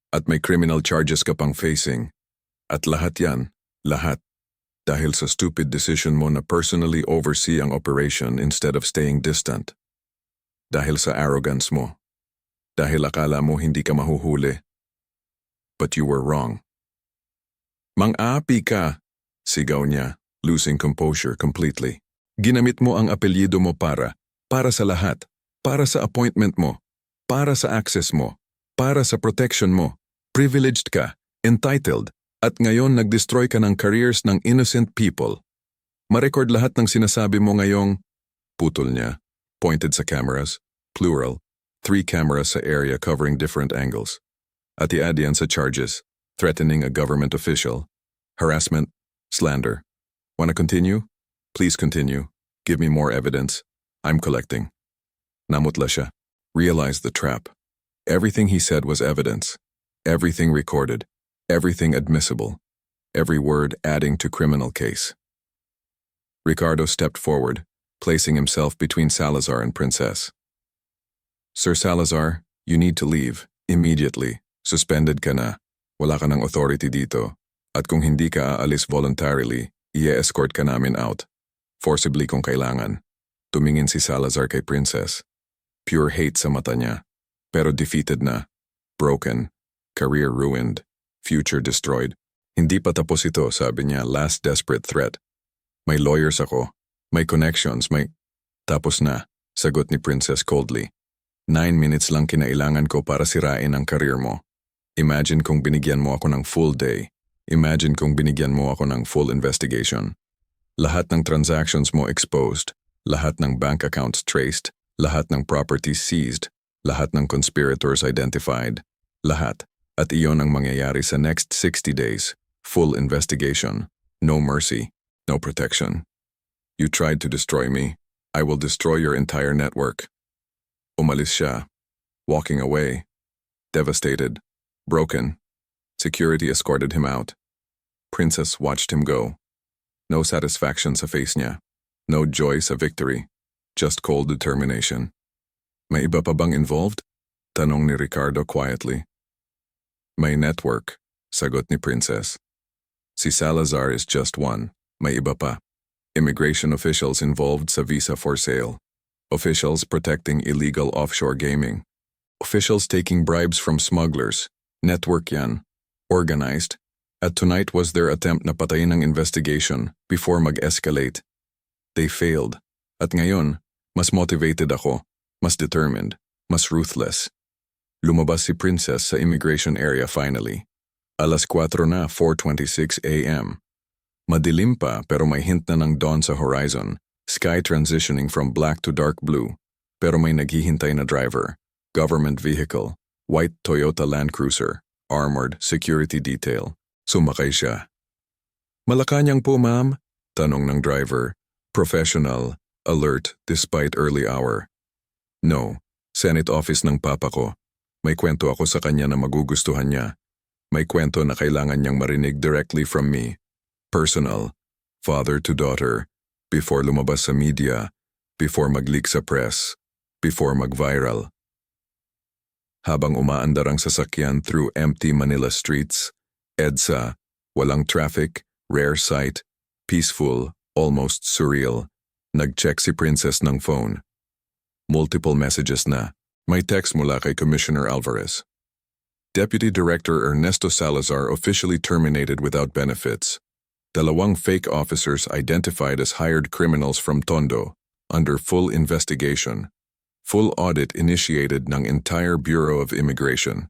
At may criminal charges ka pang facing. At lahat yan, lahat. Dahil sa stupid decision mo na personally oversee ang operation instead of staying distant. Dahil sa arrogance mo. Dahil akala mo hindi ka mahuhuli. But you were wrong. Mang-aapi ka, sigaw niya, losing composure completely. Ginamit mo ang apelyido mo para sa lahat, para sa appointment mo, para sa access mo, para sa protection mo. Privileged ka, entitled, at ngayon nag-destroy ka ng careers ng innocent people. Ma-record lahat ng sinasabi mo ngayong, putol niya, pointed sa cameras, plural, 3 cameras sa area covering different angles. At i-add yan sa charges, threatening a government official, harassment, slander. Wanna continue? Please continue. Give me more evidence. I'm collecting. Namutla siya. Realized the trap. Everything he said was evidence. Everything recorded. Everything admissible. Every word adding to criminal case. Ricardo stepped forward, placing himself between Salazar and Princess. Sir Salazar, you need to leave, immediately. Suspended ka na. Wala ka ng authority dito. At kung hindi ka aalis voluntarily, i-escort ka namin out. Forcibly kung kailangan. Tumingin si Salazar kay Princess. Pure hate sa mata niya. Pero defeated na. Broken. Career ruined. Future destroyed. Hindi pa tapos ito, sabi niya, last desperate threat. May lawyers ako. May connections, may... Tapos na, sagot ni Princess coldly. 9 minutes lang kinailangan ko para sirain ang career mo. Imagine kung binigyan mo ako ng full day. Imagine kung binigyan mo ako ng full investigation. Lahat ng transactions mo exposed. Lahat ng bank accounts traced. Lahat ng properties seized. Lahat ng conspirators identified. Lahat. At iyon ang mangyayari sa next 60 days. Full investigation. No mercy. No protection. You tried to destroy me. I will destroy your entire network. Umalis siya. Walking away. Devastated. Broken. Security escorted him out. Princess watched him go. No satisfaction sa face niya. No joy sa victory. Just cold determination. May iba pa bang involved? Tanong ni Ricardo quietly. May network, sagot ni Princess. Si Salazar is just one. May iba pa. Immigration officials involved sa visa for sale. Officials protecting illegal offshore gaming. Officials taking bribes from smugglers. Network yan. Organized. At tonight was their attempt na patayin ang investigation before mag-escalate. They failed. At ngayon, mas motivated ako. Mas determined. Mas ruthless. Lumabas si Princess sa immigration area finally. Alas 4 na, 4:26 a.m. Madilim pa pero may hint na ng dawn sa horizon. Sky transitioning from black to dark blue. Pero may naghihintay na driver. Government vehicle. White Toyota Land Cruiser. Armored security detail. Sumakay siya. Malacanang po, ma'am? Tanong ng driver. Professional. Alert despite early hour. No. Senate office ng papa ko. May kwento ako sa kanya na magugustuhan niya. May kwento na kailangan niyang marinig directly from me. Personal. Father to daughter. Before lumabas sa media. Before mag-leak sa press. Before mag-viral. Habang umaandar ang sasakyan through empty Manila streets, EDSA, walang traffic, rare sight, peaceful, almost surreal, nag-check si Princess ng phone. Multiple messages na. May text mula kay Commissioner Alvarez. Deputy Director Ernesto Salazar officially terminated without benefits. Dalawang fake officers identified as hired criminals from Tondo, under full investigation. Full audit initiated ng entire Bureau of Immigration.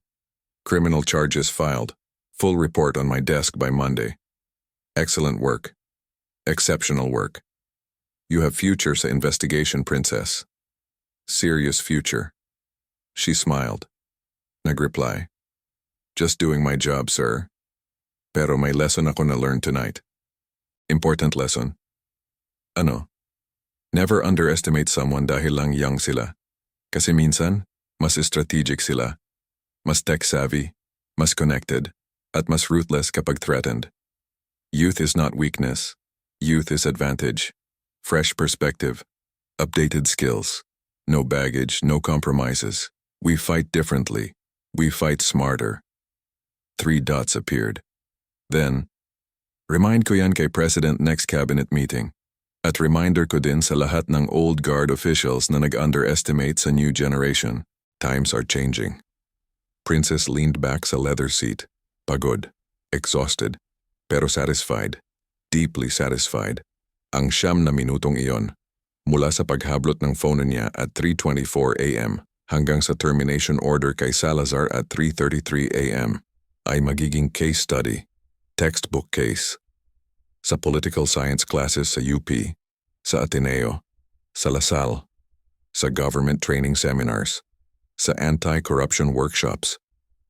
Criminal charges filed. Full report on my desk by Monday. Excellent work. Exceptional work. You have future sa investigation, Princess. Serious future. She smiled. Nagreply. Just doing my job, sir. Pero may lesson ako na learn tonight. Important lesson. Ano? Never underestimate someone dahil lang young sila. Kasi minsan, mas strategic sila. Mas tech-savvy, mas connected, at mas ruthless kapag threatened. Youth is not weakness. Youth is advantage. Fresh perspective. Updated skills. No baggage, no compromises. We fight differently. We fight smarter. 3 dots appeared. Then, remind ko yan kay President next cabinet meeting. At reminder ko din sa lahat ng old guard officials na nag-underestimate sa new generation. Times are changing. Princess leaned back sa leather seat. Pagod. Exhausted. Pero satisfied. Deeply satisfied. Ang 9 na minutong iyon, mula sa paghablot ng phone niya at 3:24 a.m. hanggang sa termination order kay Salazar at 3:33 a.m. ay magiging case study, textbook case. Sa political science classes sa UP, sa Ateneo, sa Lasal, sa government training seminars, sa anti-corruption workshops,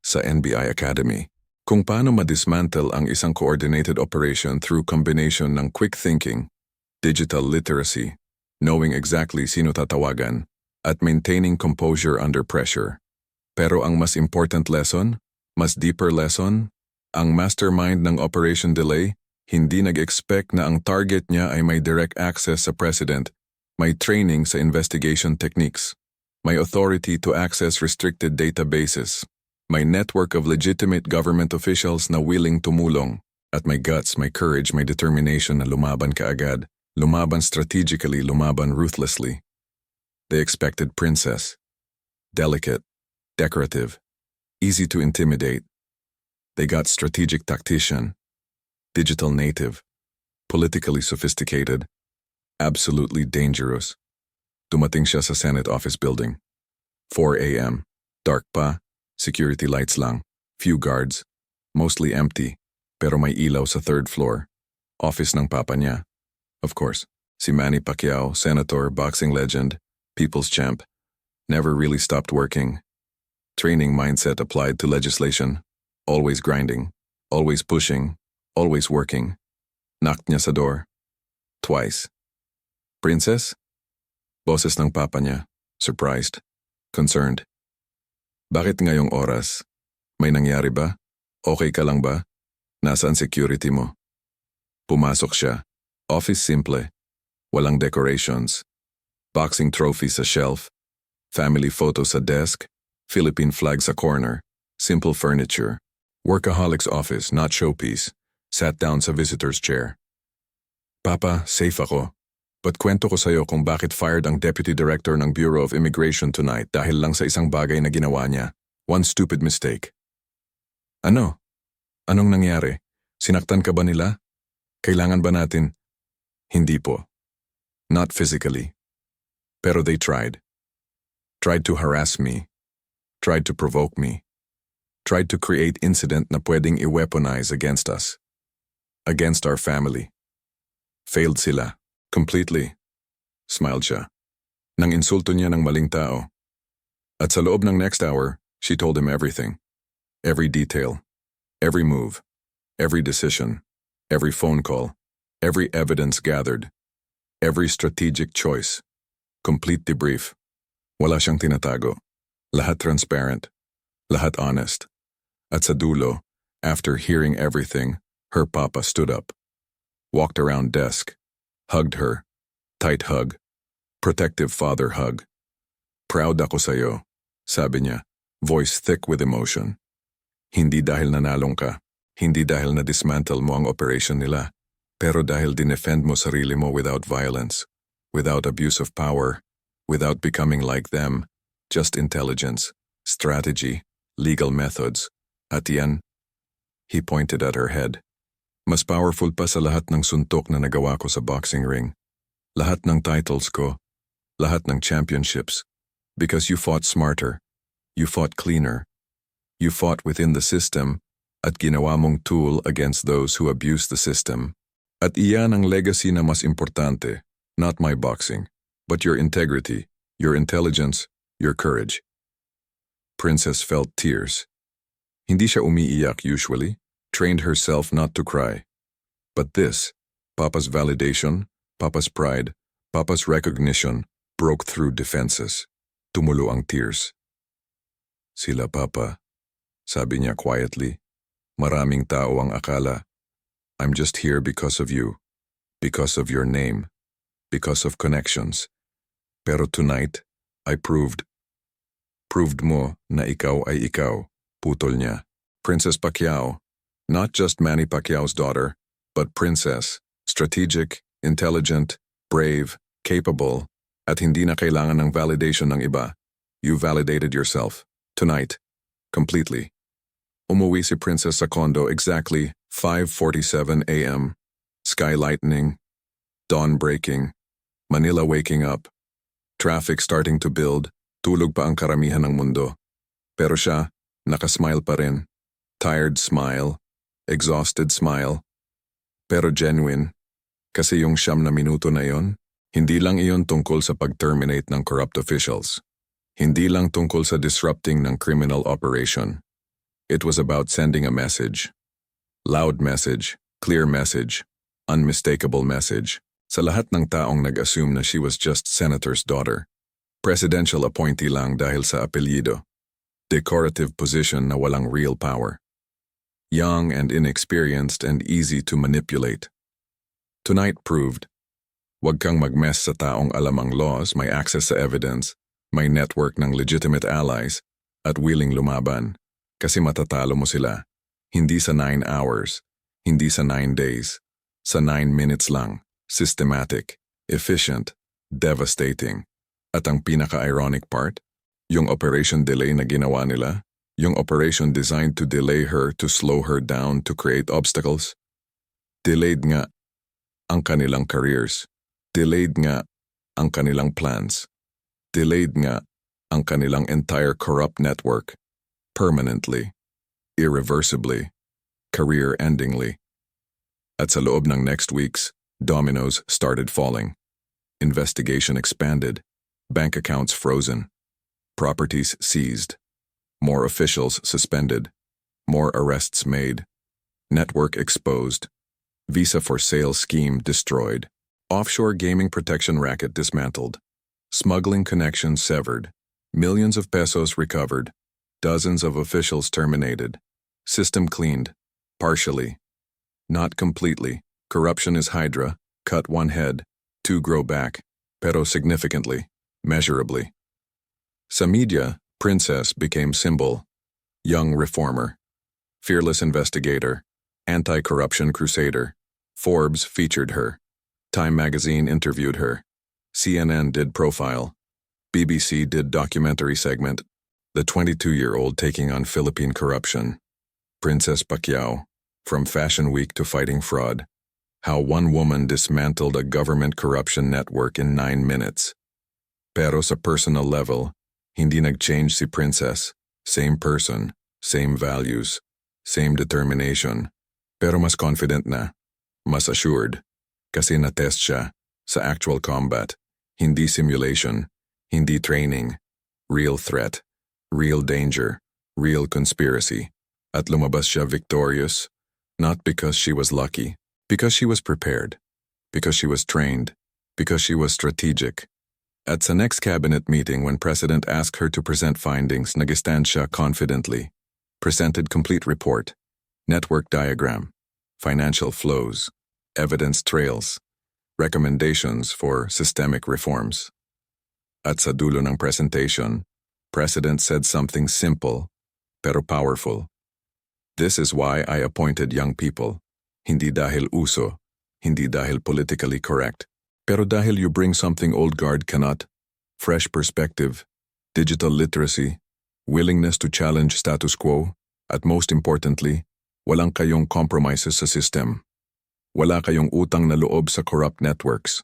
sa NBI Academy, kung paano ma-dismantle ang isang coordinated operation through combination ng quick thinking, digital literacy, knowing exactly sino tatawagan, at maintaining composure under pressure. Pero ang mas important lesson, mas deeper lesson, ang mastermind ng Operation Delay, hindi nag-expect na ang target niya ay may direct access sa president, may training sa investigation techniques, may authority to access restricted databases, may network of legitimate government officials na willing tumulong, at may guts, may courage, may determination na lumaban kaagad, lumaban strategically, lumaban ruthlessly. They expected Princess. Delicate, decorative, easy to intimidate. They got strategic tactician, digital native, politically sophisticated, absolutely dangerous. Dumating siya sa Senate office building. 4 a.m. Dark pa, security lights lang, few guards, mostly empty, pero may ilaw sa 3rd floor. Office ng papa niya. Of course, si Manny Pacquiao, senator, boxing legend, people's champ, never really stopped working. Training mindset applied to legislation. Always grinding, always pushing, always working. Knocked niya sa door. Twice. Princess? Boses ng papa niya. Surprised. Concerned. Bakit ngayong oras? May nangyari ba? Okay ka lang ba? Nasaan security mo? Pumasok siya. Office simple. Walang decorations. Boxing trophy sa shelf. Family photo sa desk. Philippine flag sa corner. Simple furniture. Workaholic's office, not showpiece. Sat down sa visitor's chair. Papa, safe ako. But kwento ko sa'yo kung bakit fired ang Deputy Director ng Bureau of Immigration tonight dahil lang sa isang bagay na ginawa niya. One stupid mistake. Ano? Anong nangyari? Sinaktan ka ba nila? Kailangan ba natin? Hindi po. Not physically. Pero they tried. Tried to harass me. Tried to provoke me. Tried to create incident na pwedeng i-weaponize against us. Against our family. Failed sila. Completely. Smiled siya. Nang insulto niya ng maling tao. At sa loob ng next hour, she told him everything. Every detail. Every move. Every decision. Every phone call. Every evidence gathered. Every strategic choice. Complete debrief. Wala siyang tinatago. Lahat transparent. Lahat honest. At sa dulo, after hearing everything, her papa stood up. Walked around desk. Hugged her. Tight hug. Protective father hug. Proud ako sa'yo, sabi niya, voice thick with emotion. Hindi dahil nanalong ka, hindi dahil na-dismantle mo ang operation nila, pero dahil dinefend mo sarili mo without violence, without abuse of power, without becoming like them, just intelligence, strategy, legal methods. At yan, he pointed at her head. Mas powerful pa sa lahat ng suntok na nagawa ko sa boxing ring. Lahat ng titles ko, lahat ng championships. Because you fought smarter, you fought cleaner, you fought within the system, at ginawa mong tool against those who abuse the system. At iyan ang legacy na mas importante, not my boxing, but your integrity, your intelligence, your courage. Princess felt tears. Hindi siya umiiyak usually. Trained herself not to cry. But this, Papa's validation, Papa's pride, Papa's recognition, broke through defenses. Tumulo ang tears. Sila, Papa, sabi niya quietly. Maraming tao ang akala. I'm just here because of you, because of your name, because of connections. Pero tonight, I proved mo na ikaw ay ikaw, putol niya. Princess Pacquiao. Not just Manny Pacquiao's daughter, but princess, strategic, intelligent, brave, capable, at hindi na kailangan ng validation ng iba. You validated yourself. Tonight. Completely. Umuwi si Princess sa condo exactly 5:47 a.m. Sky lightening. Dawn breaking. Manila waking up. Traffic starting to build. Tulog pa ang karamihan ng mundo. Pero siya, nakasmile pa rin. Tired smile. Exhausted smile, pero genuine, kasi yung 9 minuto na yon, hindi lang iyon tungkol sa pag-terminate ng corrupt officials. Hindi lang tungkol sa disrupting ng criminal operation. It was about sending a message. Loud message, clear message, unmistakable message, sa lahat ng taong nag-assume na she was just senator's daughter. Presidential appointee lang dahil sa apelyido. Decorative position na walang real power. Young and inexperienced and easy to manipulate. Tonight proved, wag kang magmess sa taong alam ang laws, may access sa evidence, may network ng legitimate allies, at willing lumaban, kasi matatalo mo sila. Hindi sa 9 hours, hindi sa 9 days, sa 9 minutes lang, systematic, efficient, devastating. At ang pinaka-ironic part, yung operation delay na ginawa nila, yung operation designed to delay her, to slow her down, to create obstacles, delayed nga ang kanilang careers, delayed nga ang kanilang plans, delayed nga ang kanilang entire corrupt network, permanently, irreversibly, career-endingly. At sa loob ng next weeks, dominoes started falling. Investigation expanded, bank accounts frozen, properties seized, more officials suspended, More arrests made. Network exposed. Visa for sale scheme destroyed. Offshore gaming protection racket dismantled. Smuggling connections severed. Millions of pesos recovered. Dozens of officials terminated. System cleaned. Partially. Not completely. Corruption is Hydra. Cut one head. Two grow back. Pero significantly. Measurably. Sa media, Princess became symbol. Young reformer. Fearless investigator. Anti-corruption crusader. Forbes featured her. Time magazine interviewed her. CNN did profile. BBC did documentary segment. The 22-year-old taking on Philippine corruption. Princess Pacquiao. From Fashion Week to fighting fraud. How one woman dismantled a government corruption network in 9 minutes. Pero sa personal level, hindi nag-change si Princess. Same person, same values, same determination. Pero mas confident na, mas assured. Kasi na-test siya sa actual combat. Hindi simulation, hindi training. Real threat, real danger, real conspiracy. At lumabas siya victorious, not because she was lucky, because she was prepared, because she was trained, because she was strategic. At sa next cabinet meeting when President asked her to present findings, nag-stand siya confidently. Presented complete report, network diagram, financial flows, evidence trails, recommendations for systemic reforms. At sa dulo ng presentation, President said something simple, pero powerful. This is why I appointed young people. Hindi dahil uso, hindi dahil politically correct, pero dahil you bring something old guard cannot. Fresh perspective, digital literacy, willingness to challenge status quo, at most importantly, walang kayong compromises sa system. Wala kayong utang na loob sa corrupt networks.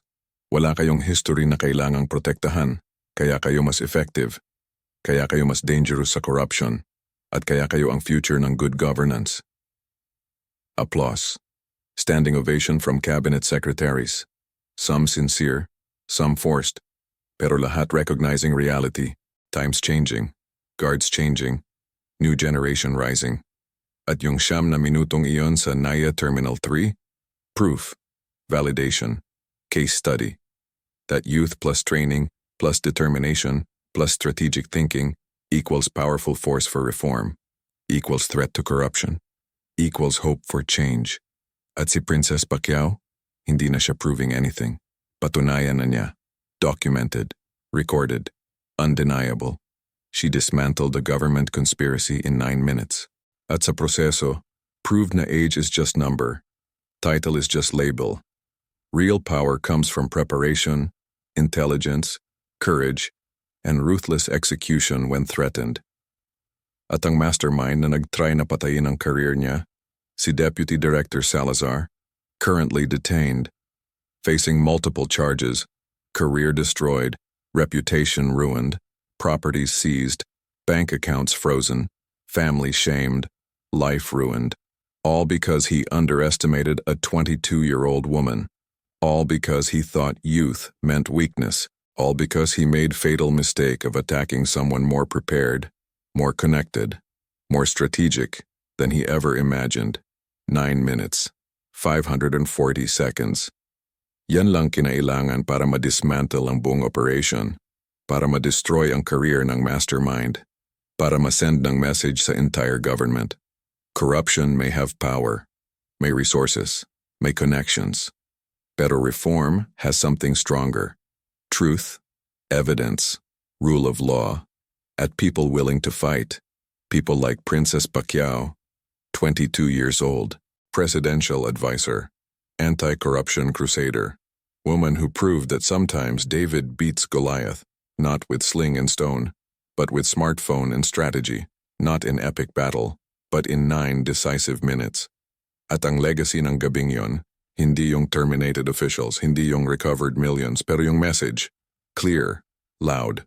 Wala kayong history na kailangang protektahan, kaya kayo mas effective. Kaya kayo mas dangerous sa corruption. At kaya kayo ang future ng good governance. Applause. Standing ovation from cabinet secretaries. Some sincere, some forced. Pero lahat recognizing reality. Times changing. Guards changing. New generation rising. At yung siyam na minutong iyon sa NAIA Terminal 3, proof, validation, case study. That youth plus training, plus determination, plus strategic thinking, equals powerful force for reform, equals threat to corruption, equals hope for change. At si Princess Pacquiao, hindi na siya proving anything. Patunayan na niya. Documented, recorded, undeniable. She dismantled the government conspiracy in 9 minutes. At sa proseso, proved na age is just number. Title is just label. Real power comes from preparation, intelligence, courage, and ruthless execution when threatened. At ang mastermind na nag-try na patayin ang career niya, si Deputy Director Salazar, currently detained, facing multiple charges, career destroyed, reputation ruined, properties seized, bank accounts frozen, family shamed, life ruined, all because he underestimated a 22-year-old woman, all because he thought youth meant weakness, all because he made fatal mistake of attacking someone more prepared, more connected, more strategic than he ever imagined. 9 minutes, 540 seconds. Yan lang kinailangan para ma-dismantle ang buong operation, para ma-destroy ang career ng mastermind, para ma-send ng message sa entire government. Corruption may have power, may resources, may connections, pero reform has something stronger. Truth, evidence, rule of law, at people willing to fight, people like Princess Pacquiao, 22 years old, presidential advisor, anti-corruption crusader, woman who proved that sometimes David beats Goliath, not with sling and stone, but with smartphone and strategy, not in epic battle, but in 9 decisive minutes. At ang legacy ng gabing yon, hindi yung terminated officials, hindi yung recovered millions, pero yung message, clear, loud,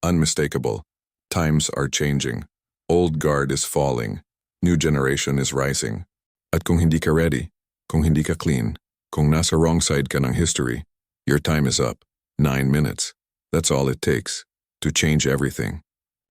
unmistakable. Times are changing. Old guard is falling. New generation is rising. At kung hindi ka ready, kung hindi ka clean, kung nasa wrong side ka ng history, your time is up. 9 minutes. That's all it takes to change everything.